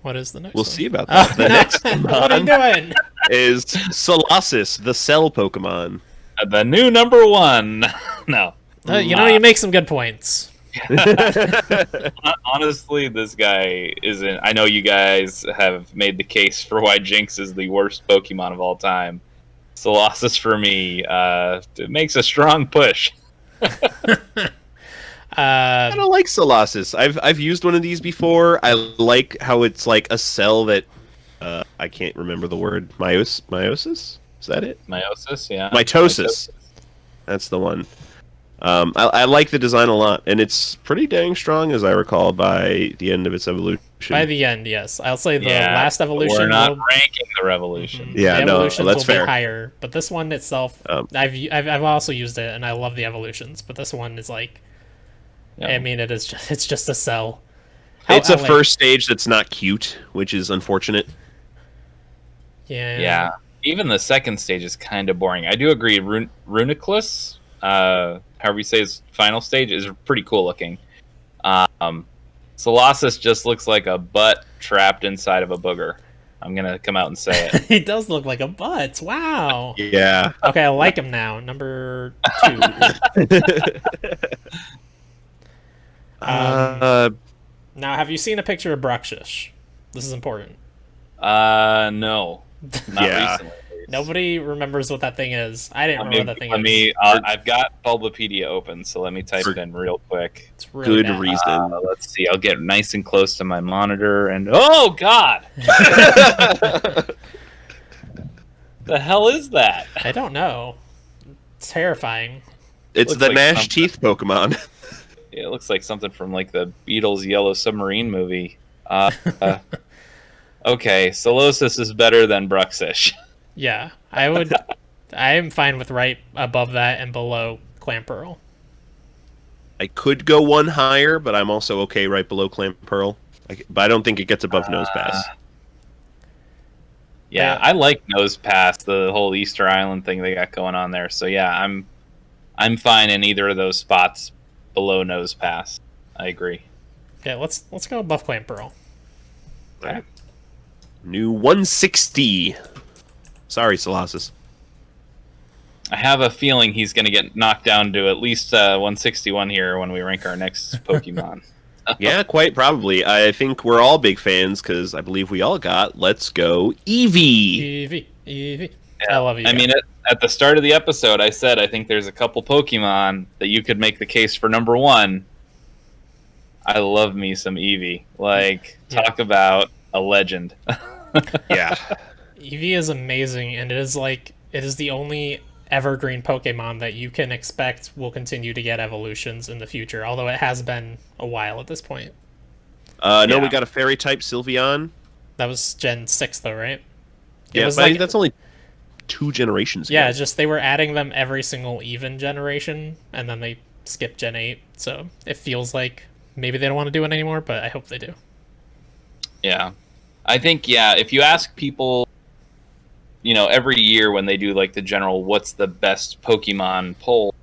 S3: What is the next
S2: We'll
S3: one?
S2: see about that. The next
S3: What are you doing?
S2: is Colossus, the Cell Pokemon.
S1: The new number one. No.
S3: You make some good points.
S1: Honestly, this guy isn't. I know you guys have made the case for why Jinx is the worst Pokemon of all time. Colossus for me, it makes a strong push.
S2: I don't like Colossus. I've used one of these before. I like how it's like a cell that I can't remember the word. Meiosis? Is that it?
S1: Meiosis, yeah.
S2: Mitosis. That's the one. I like the design a lot, and it's pretty dang strong, as I recall, by the end of its evolution.
S3: By the end, yes. I'll say the last evolution.
S1: We're not ranking the revolution.
S2: Yeah,
S3: the evolutions
S2: that's
S3: will
S2: fair.
S3: Be higher, but this one itself, I've also used it, and I love the evolutions. But this one is like, I mean, it's just a cell.
S2: It's a first stage that's not cute, which is unfortunate.
S1: Yeah. Even the second stage is kind of boring. I do agree. Runiclus, however you say his final stage, is pretty cool looking. Colossus just looks like a butt trapped inside of a booger. I'm gonna come out and say it.
S3: He does look like a butt. Wow.
S2: Yeah.
S3: Okay, I like him now. Number 2. Now, have you seen a picture of Bruxish? This is important.
S1: No, not recently.
S3: Nobody remembers what that thing is. I didn't remember what that thing is.
S1: I've got Bulbapedia open, so let me type it in real quick.
S3: It's really
S2: good reason.
S1: Let's see. I'll get nice and close to my monitor, and oh god, the hell is that?
S3: I don't know. It's terrifying.
S2: It's
S1: Looks
S2: the
S1: like
S2: Gnash
S1: something.
S2: Teeth Pokemon.
S1: It looks like something from like the Beatles' Yellow Submarine movie. Okay, Solosis is better than Bruxish.
S3: Yeah, I am fine with right above that and below Clamperl.
S2: I could go one higher, but I'm also okay right below Clamperl. But I don't think it gets above Nosepass.
S1: Yeah, I like Nosepass, the whole Easter Island thing they got going on there. So yeah, I'm fine in either of those spots below Nosepass. I agree.
S3: Okay, let's go above Clamperl.
S2: Right. New 160. Sorry, Colossus.
S1: I have a feeling he's going to get knocked down to at least 161 here when we rank our next Pokemon.
S2: Yeah, quite probably. I think we're all big fans because I believe we all got Let's Go Eevee.
S3: Eevee. I love you.
S1: I mean, at the start of the episode, I said I think there's a couple Pokemon that you could make the case for number one. I love me some Eevee. Like, talk about a legend.
S2: Yeah.
S3: Eevee is amazing, and it is the only evergreen Pokemon that you can expect will continue to get evolutions in the future, although it has been a while at this point.
S2: No, we got a fairy type Sylveon.
S3: That was Gen 6, though, right?
S2: Yeah,
S3: was
S2: but I think that's only 2 generations ago.
S3: Yeah, just they were adding them every single even generation, and then they skipped Gen 8, so it feels like maybe they don't want to do it anymore, but I hope they do.
S1: Yeah. I think, if you ask people, every year when they do like the general what's the best Pokemon poll,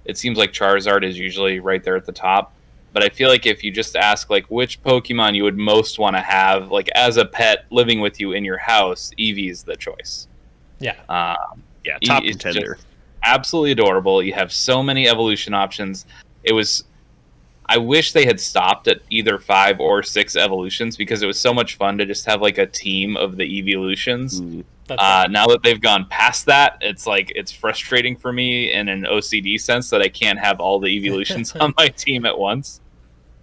S1: it seems like Charizard is usually right there at the top. But I feel like if you just ask like which Pokemon you would most want to have like as a pet living with you in your house, Eevee is the choice.
S3: Yeah.
S2: Top contender.
S1: Absolutely adorable. You have so many evolution options. I wish they had stopped at either 5 or 6 evolutions because it was so much fun to just have like a team of the evolutions. Now that they've gone past that, it's frustrating for me in an OCD sense that I can't have all the evolutions on my team at once.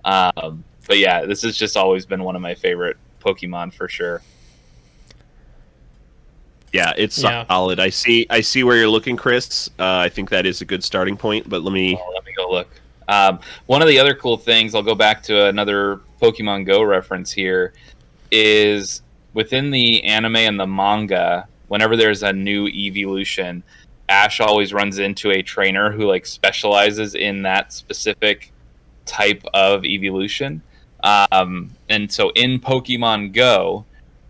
S1: But yeah, this has just always been one of my favorite Pokemon for sure.
S2: Yeah, it's solid. I see where you're looking, Chris. I think that is a good starting point, but let me
S1: go look. One of the other cool things, I'll go back to another Pokemon Go reference here, is within the anime and the manga, whenever there's a new evolution, Ash always runs into a trainer who like specializes in that specific type of evolution. And so in Pokemon Go,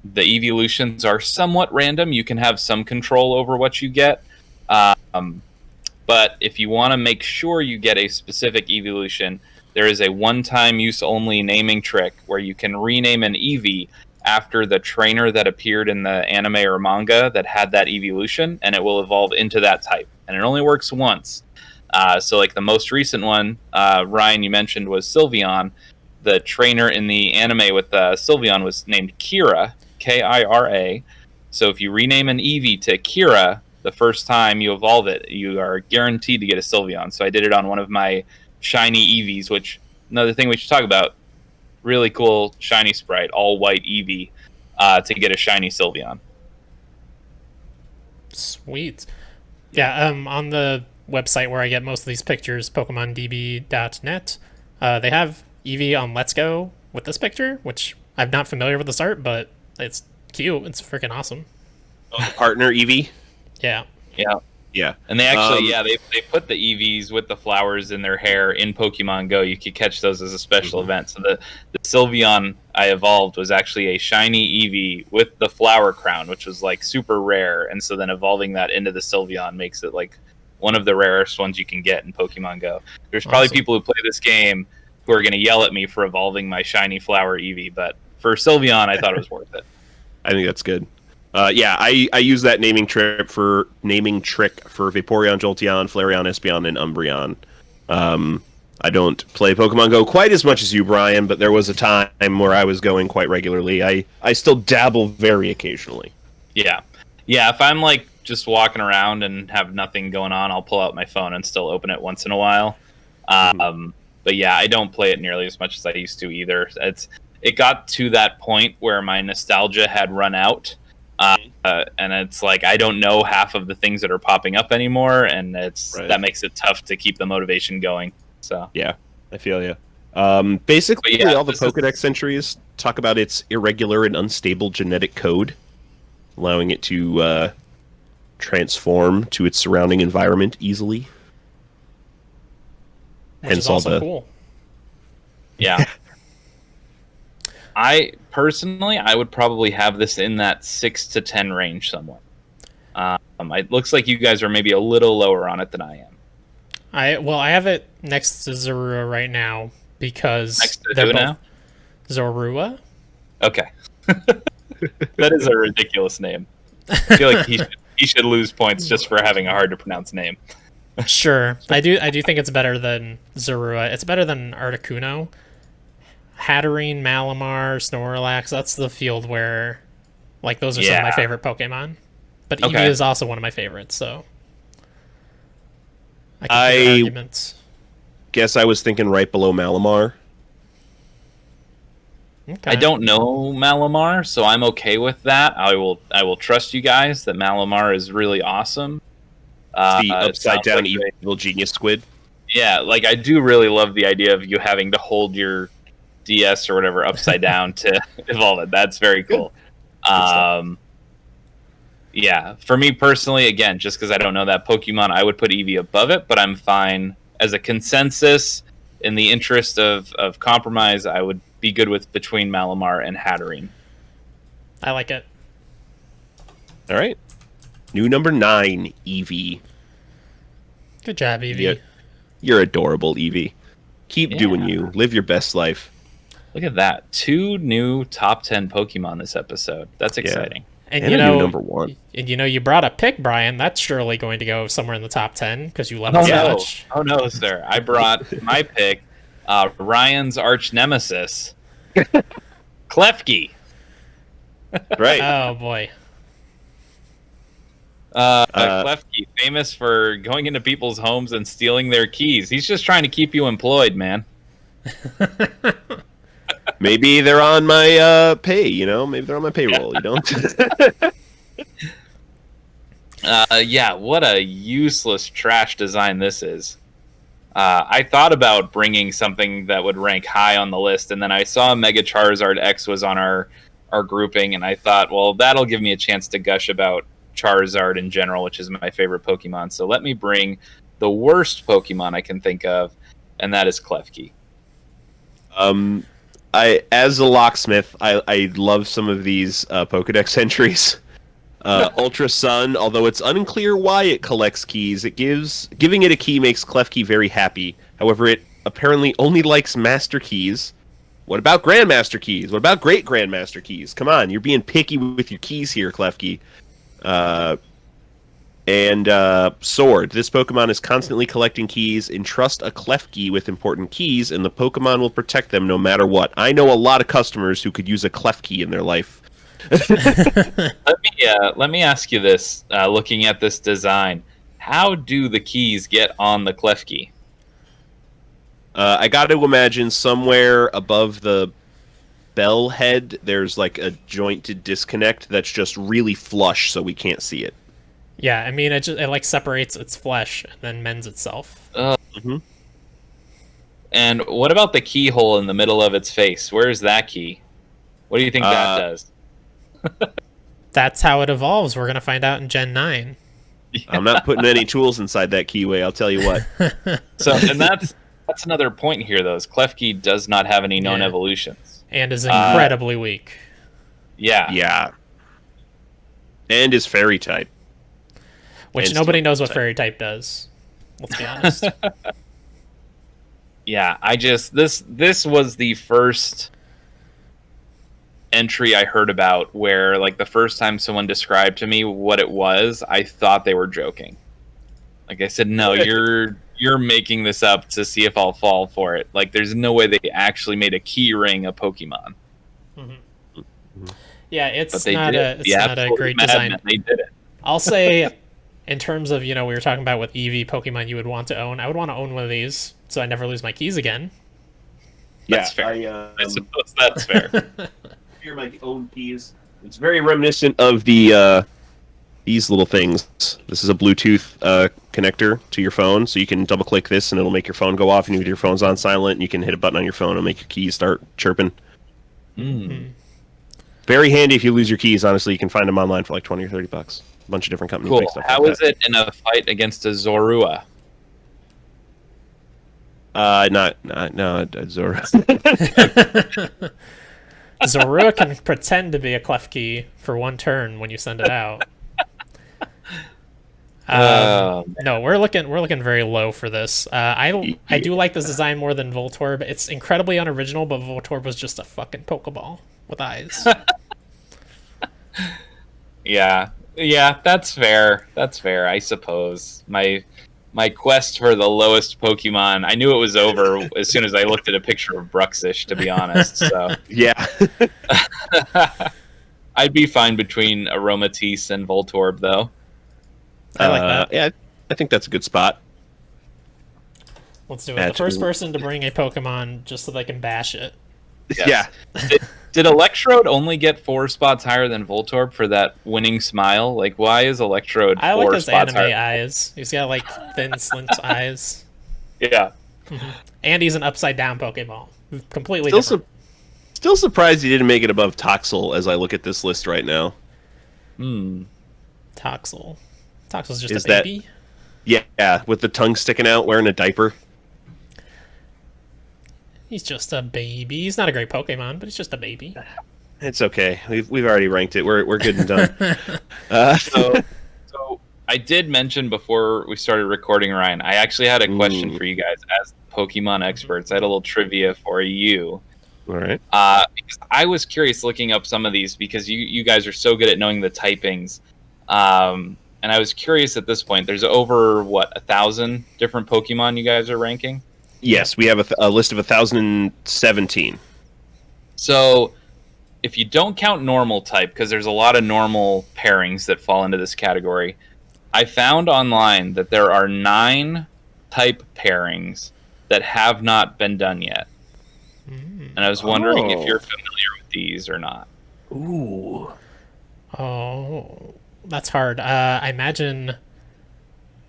S1: the evolutions are somewhat random. You can have some control over what you get. But if you want to make sure you get a specific evolution, there is a one-time use only naming trick where you can rename an Eevee after the trainer that appeared in the anime or manga that had that evolution, and it will evolve into that type. And it only works once. So like the most recent one, Ryan, you mentioned, was Sylveon. The trainer in the anime with Sylveon was named Kira, Kira. So if you rename an Eevee to Kira, the first time you evolve it, you are guaranteed to get a Sylveon. So I did it on one of my shiny Eevees, which, another thing we should talk about, really cool shiny sprite, all white Eevee, to get a shiny Sylveon.
S3: Sweet. Yeah, on the website where I get most of these pictures, PokemonDB.net, they have Eevee on Let's Go with this picture, which I'm not familiar with this art, but it's cute. It's freaking awesome.
S2: Oh, the partner Eevee?
S3: Yeah.
S2: Yeah.
S1: And they actually, they put the Eevees with the flowers in their hair in Pokemon Go. You could catch those as a special event. So the Sylveon I evolved was actually a shiny Eevee with the flower crown, which was like super rare. And so then evolving that into the Sylveon makes it like one of the rarest ones you can get in Pokemon Go. There's probably people who play this game who are going to yell at me for evolving my shiny flower Eevee, but for Sylveon, I thought it was worth it.
S2: I think that's good. I use that naming trick for Vaporeon, Jolteon, Flareon, Espeon, and Umbreon. I don't play Pokemon Go quite as much as you, Brian, but there was a time where I was going quite regularly. I still dabble very occasionally.
S1: Yeah. If I'm like just walking around and have nothing going on, I'll pull out my phone and still open it once in a while. But yeah, I don't play it nearly as much as I used to either. It got to that point where my nostalgia had run out. And it's like I don't know half of the things that are popping up anymore, and that makes it tough to keep the motivation going. So
S2: yeah, I feel you. Basically, all the Pokédex entries talk about its irregular and unstable genetic code, allowing it to transform to its surrounding environment easily.
S3: Which is also cool.
S1: Yeah. I would probably have this in that 6 to 10 range somewhere. It looks like you guys are maybe a little lower on it than I am.
S3: I have it next to Zorua right now because
S1: next to who now?
S3: Zorua.
S1: Okay, that is a ridiculous name. I feel like he should lose points just for having a hard to pronounce name.
S3: Sure, I do think it's better than Zorua. It's better than Articuno. Hatterene, Malamar, Snorlax, that's the field where, like, those are some of my favorite Pokemon. But Eevee
S1: Okay.
S3: is also one of my favorites, so I can hear arguments.
S2: Guess I was thinking right below Malamar.
S3: Okay.
S1: I don't know Malamar, so I'm okay with that. I will trust you guys that Malamar is really awesome.
S2: The
S1: It
S2: upside
S1: sounds
S2: down
S1: like
S2: evil genius squid.
S1: yeah, like I do really love the idea of you having to hold your DS or whatever upside down to evolve it. That's very cool.
S2: stuff.
S1: Yeah, for me personally, again, just because I don't know that Pokemon, I would put Eevee above it, but I'm fine as a consensus. In the interest of compromise, I would be good with between Malamar and Hatterene.
S3: I like it.
S2: All right. New number 9, Eevee.
S3: Good job, Eevee.
S2: Yeah. You're adorable, Eevee. Keep doing you. Live your best life.
S1: Look at that. 2 new top 10 Pokemon this episode. That's exciting.
S3: And
S2: And
S3: you
S2: a
S3: know,
S2: new number 1.
S3: and you brought a pick, Brian. That's surely going to go somewhere in the top 10 because you love it so
S1: no.
S3: much.
S1: Oh no, sir. I brought my pick, Ryan's arch nemesis, Klefki.
S2: Right.
S3: Oh boy.
S1: Klefki, famous for going into people's homes and stealing their keys. He's just trying to keep you employed, man.
S2: Maybe they're on my pay, Maybe they're on my payroll,
S1: Yeah, what a useless trash design this is. I thought about bringing something that would rank high on the list, and then I saw Mega Charizard X was on our grouping, and I thought, well, that'll give me a chance to gush about Charizard in general, which is my favorite Pokemon. So let me bring the worst Pokemon I can think of, and that is Klefki.
S2: As a locksmith, I love some of these Pokedex entries. Ultra Sun, although it's unclear why it collects keys, giving it a key makes Klefki very happy. However, it apparently only likes Master Keys. What about Grandmaster Keys? What about Great Grandmaster Keys? Come on, you're being picky with your keys here, Klefki. Sword. This Pokemon is constantly collecting keys. Entrust a Klefki with important keys, and the Pokemon will protect them no matter what. I know a lot of customers who could use a Klefki in their life.
S1: Let me ask you this. Looking at this design, how do the keys get on the Klefki?
S2: I got to imagine somewhere above the bell head, there's like a jointed disconnect that's just really flush, so we can't see it.
S3: Yeah, I mean, it like separates its flesh and then mends itself.
S1: And what about the keyhole in the middle of its face? Where's that key? What do you think that does?
S3: That's how it evolves. We're gonna find out in Gen 9.
S2: I'm not putting any tools inside that keyway, I'll tell you what.
S1: So, and that's another point here, though. Is Klefki does not have any known evolutions.
S3: And is incredibly weak.
S1: Yeah.
S2: Yeah. And is fairy type.
S3: Which nobody knows what fairy type does. Let's be honest.
S1: Yeah, this was the first entry I heard about where, like, the first time someone described to me what it was, I thought they were joking. Like, I said, no, you're making this up to see if I'll fall for it. Like, there's no way they actually made a key ring a Pokemon.
S3: Mm-hmm. Yeah, it's
S1: not
S3: not a great design.
S1: They did it.
S3: I'll say, in terms of, we were talking about what Eevee Pokemon you would want to own, I would want to own one of these so I never lose my keys again.
S1: That's fair. I suppose that's fair.
S2: Here are my own keys. It's very reminiscent of the these little things. This is a Bluetooth connector to your phone, so you can double click this and it'll make your phone go off, and if your phone's on silent, you can hit a button on your phone and make your keys start chirping. Very handy if you lose your keys. Honestly, you can find them online for like $20 or $30. A bunch of different companies
S1: Cool.
S2: make stuff
S1: How
S2: like
S1: is it in a fight against a Zorua?
S2: Zora.
S3: Zorua can pretend to be a Klefki for one turn when you send it out. No, we're looking very low for this. I do like this design more than Voltorb. It's incredibly unoriginal, but Voltorb was just a fucking Pokeball with eyes.
S1: Yeah, that's fair. That's fair, I suppose. My quest for the lowest Pokemon, I knew it was over as soon as I looked at a picture of Bruxish, to be honest. So
S2: Yeah.
S1: I'd be fine between Aromatisse and Voltorb, though.
S3: I like that.
S2: Yeah, I think that's a good spot.
S3: Let's do it. The first person to bring a Pokemon just so they can bash it.
S1: Yes. Yeah. Did Electrode only get 4 spots higher than Voltorb for that winning smile? Like, why is Electrode 4
S3: I like his
S1: spots
S3: anime
S1: higher?
S3: eyes. He's got like thin slint eyes.
S1: Yeah.
S3: And he's an upside down Pokeball. Completely
S2: Still,
S3: different.
S2: still surprised he didn't make it above Toxel as I look at this list right now.
S3: Toxel. Toxel's just
S2: Is
S3: a baby.
S2: Yeah, with the tongue sticking out, wearing a diaper.
S3: He's just a baby. He's not a great Pokemon, but he's just a baby.
S2: It's okay. We've already ranked it. We're good and done.
S1: So I did mention before we started recording, Ryan, I actually had a question for you guys as Pokemon experts. I had a little trivia for you.
S2: All right.
S1: Because I was curious looking up some of these because you guys are so good at knowing the typings. And I was curious at this point. There's over, 1,000 different Pokemon you guys are ranking?
S2: Yes, we have a list of 1,017.
S1: So, if you don't count normal type, because there's a lot of normal pairings that fall into this category, I found online that there are 9 type pairings that have not been done yet. And I was wondering if you're familiar with these or not.
S2: Ooh.
S3: Oh, that's hard. I imagine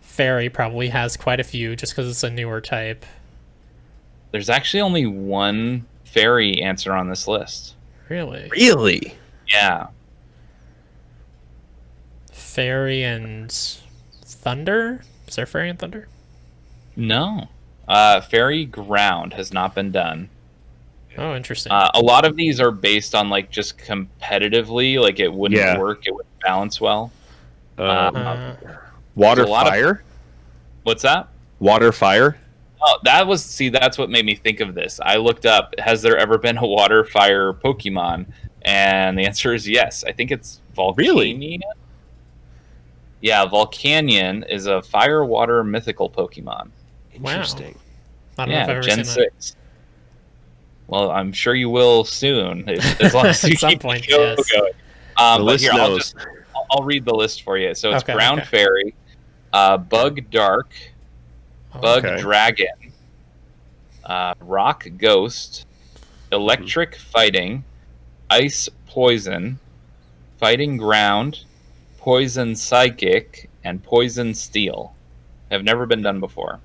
S3: Fairy probably has quite a few just because it's a newer type.
S1: There's actually only one fairy answer on this list.
S3: Really?
S2: Really?
S1: Yeah.
S3: Fairy and Thunder? Is there Fairy and Thunder?
S1: No. Fairy Ground has not been done.
S3: Oh, interesting.
S1: A lot of these are based on like just competitively, like it wouldn't work, it wouldn't balance well.
S2: Water,
S1: a lot of-
S2: fire?
S1: What's that?
S2: Water, fire?
S1: Oh, that's what made me think of this. I looked up, has there ever been a water fire Pokemon? And the answer is yes. I think it's Volcanion.
S2: Really?
S1: Yeah, Volcanion is a fire water mythical Pokemon.
S2: Interesting.
S3: I don't know if I've ever
S1: Gen
S3: seen
S1: 6. Well, I'm sure you will soon, as long as you
S3: At some
S1: keep
S3: point,
S1: the show
S3: yes.
S1: going.
S2: The
S1: But
S2: list
S1: here,
S2: knows.
S1: I'll read the list for you. So it's
S3: Okay,
S1: Ground
S3: okay.
S1: Fairy, Bug Dark, Bug
S2: Okay.
S1: Dragon, Rock Ghost, Electric Fighting, Ice Poison, Fighting Ground, Poison Psychic, and Poison Steel. Have never been done before.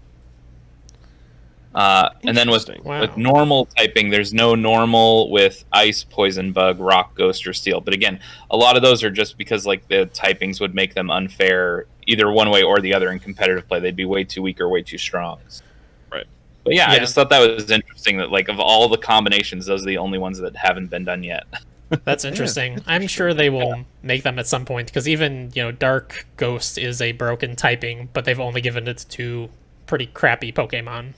S1: And then with
S2: Interesting.
S3: Wow.
S1: with normal typing, there's no normal with Ice, Poison, Bug, Rock, Ghost, or Steel. But again, a lot of those are just because like the typings would make them unfair either one way or the other in competitive play. They'd be way too weak or way too strong.
S2: Right.
S1: But yeah, I
S3: Yeah.
S1: just thought that was interesting that like of all the combinations, those are the only ones that haven't been done yet.
S3: That's interesting. I'm sure they will make them at some point because even Dark Ghost is a broken typing, but they've only given it to 2 pretty crappy Pokemon.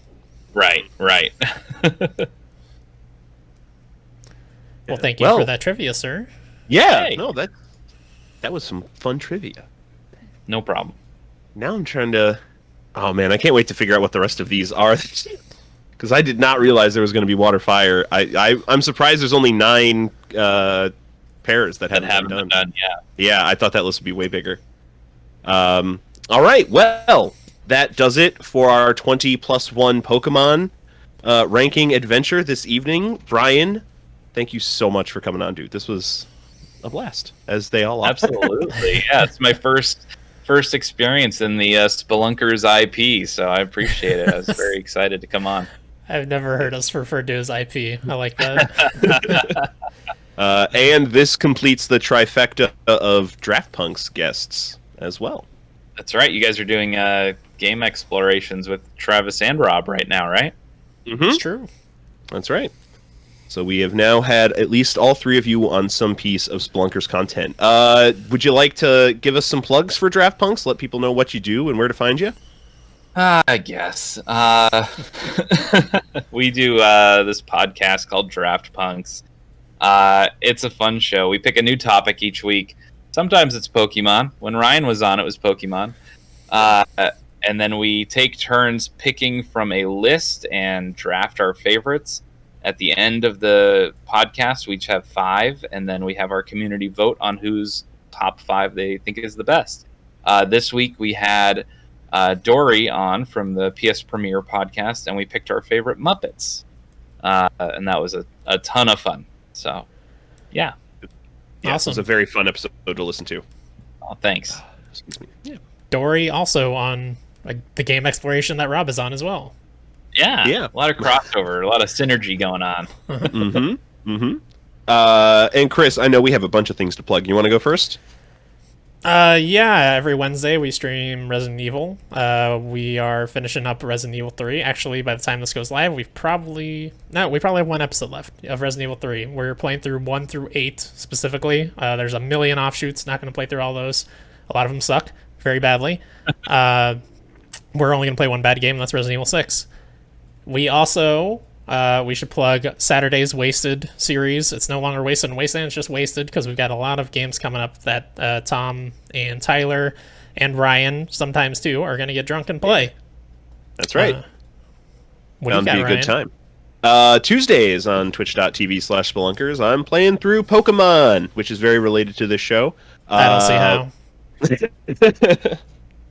S1: Right.
S3: Well, thank you
S2: Well-
S3: for that trivia, sir.
S2: Yeah.
S1: Hey.
S2: No, that was some fun trivia.
S1: No problem.
S2: Now I'm trying to... Oh, man, I can't wait to figure out what the rest of these are. Because I did not realize there was going to be water, fire. I'm surprised there's only 9 pairs that haven't
S1: Haven't
S2: been
S1: been
S2: done.
S1: done. Yeah.
S2: Yeah, I thought that list would be way bigger. All right, well, that does it for our 20+1 Pokemon ranking adventure this evening. Brian, thank you so much for coming on, dude. This was a blast, as they all are.
S1: Absolutely. Yeah, it's my first experience in the Spelunkers IP, so I appreciate it. I was very excited to come on.
S3: I've never heard us referred to as IP. I like that.
S2: And this completes the trifecta of Draft Punk's guests as well.
S1: That's right. You guys are doing game explorations with Travis and Rob right now, right?
S3: It's true.
S2: That's right. So we have now had at least all 3 of you on some piece of Spelunkers content. Would you like to give us some plugs for Draft Punks? Let people know what you do and where to find you?
S1: I guess. We do this podcast called Draft Punks. It's a fun show. We pick a new topic each week. Sometimes it's Pokemon. When Ryan was on, it was Pokemon. And then we take turns picking from a list and draft our favorites. At the end of the podcast, we each have 5, and then we have our community vote on whose top 5 they think is the best. This week we had Dory on from the PS Premiere podcast, and we picked our favorite Muppets. And that was a ton of fun. So, yeah.
S3: Awesome.
S2: It was a very fun episode to listen to.
S1: Oh, thanks.
S2: Excuse me. Yeah.
S3: Dory also on the game exploration that Rob is on as well.
S1: Yeah. A lot of crossover, a lot of synergy going on.
S2: And Chris, I know we have a bunch of things to plug. You want to go first?
S3: Every Wednesday we stream Resident Evil. We are finishing up Resident Evil 3. Actually, by the time this goes live, we probably have 1 episode left of Resident Evil 3. We're playing through 1 through 8 specifically. There's a million offshoots. Not going to play through all those. A lot of them suck very badly. We're only going to play one bad game, and that's Resident Evil 6. We also... we should plug Saturday's Wasted series. It's no longer Wasted and Wasteland, it's just Wasted, because we've got a lot of games coming up that Tom and Tyler and Ryan, sometimes too, are going to get drunk and play.
S2: That's right.
S3: Bound
S2: to be a good time. Tuesdays on twitch.tv/spelunkers, I'm playing through Pokemon, which is very related to this show.
S3: I don't see how.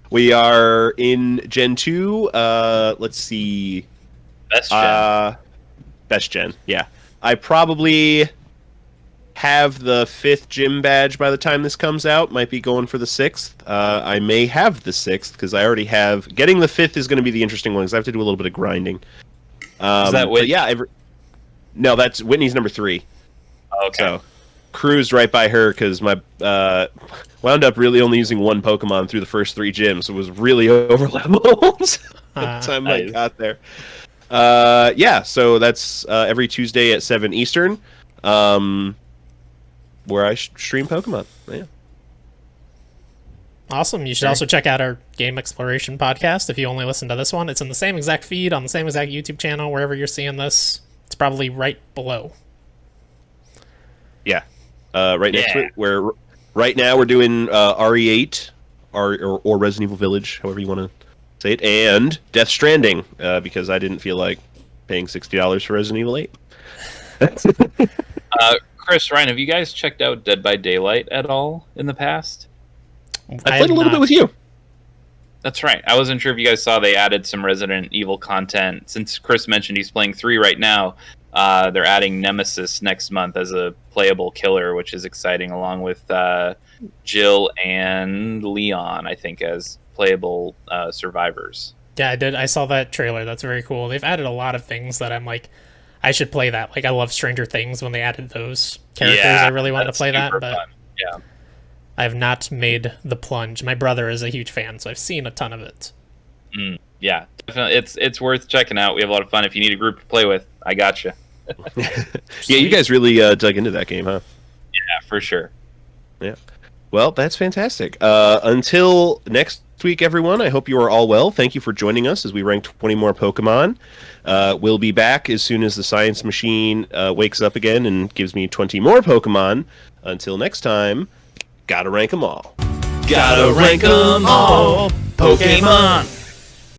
S2: We are in Gen 2. Let's see... Best gen, yeah. I probably have the 5th gym badge by the time this comes out. Might be going for the 6th. I may have the 6th, because I already have... Getting the 5th is going to be the interesting one, because I have to do a little bit of grinding.
S1: Is that Whitney?
S2: Yeah, no, that's Whitney's number 3.
S1: Okay.
S2: So, cruised right by her, because my... wound up really only using 1 Pokemon through the first 3 gyms, so it was really over-leveled by the time I got there. So that's every Tuesday at 7 Eastern, where I stream Pokemon. Yeah.
S3: Awesome. You should also check out our Game Exploration podcast if you only listen to this one. It's in the same exact feed, on the same exact YouTube channel, wherever you're seeing this. It's probably right below.
S2: Yeah. Right next to it, where right now we're doing RE8, or Resident Evil Village, however you want to say it, and Death Stranding, because I didn't feel like paying $60 for Resident Evil 8.
S1: Chris, Ryan, have you guys checked out Dead by Daylight at all in the past?
S2: I played a little bit with you.
S1: That's right. I wasn't sure if you guys saw they added some Resident Evil content. Since Chris mentioned he's playing 3 right now, they're adding Nemesis next month as a playable killer, which is exciting, along with Jill and Leon, I think, as playable survivors.
S3: Yeah, I did. I saw that trailer. That's very cool. They've added a lot of things that I'm like, I should play that. Like, I love Stranger Things when they added those characters. I really wanted to play that, but
S1: fun. Yeah.
S3: I have not made the plunge. My brother is a huge fan, so I've seen a ton of it.
S1: Yeah, definitely. It's worth checking out. We have a lot of fun. If you need a group to play with, I got you.
S2: Yeah, you guys really dug into that game, huh?
S1: Yeah, for sure.
S2: Yeah. Well, that's fantastic. Until next week, everyone, I hope you are all well. Thank you for joining us as we rank 20 more Pokemon. We'll be back as soon as the science machine wakes up again and gives me 20 more Pokemon. Until next time, gotta rank them all.
S1: Gotta rank 'em all, Pokemon!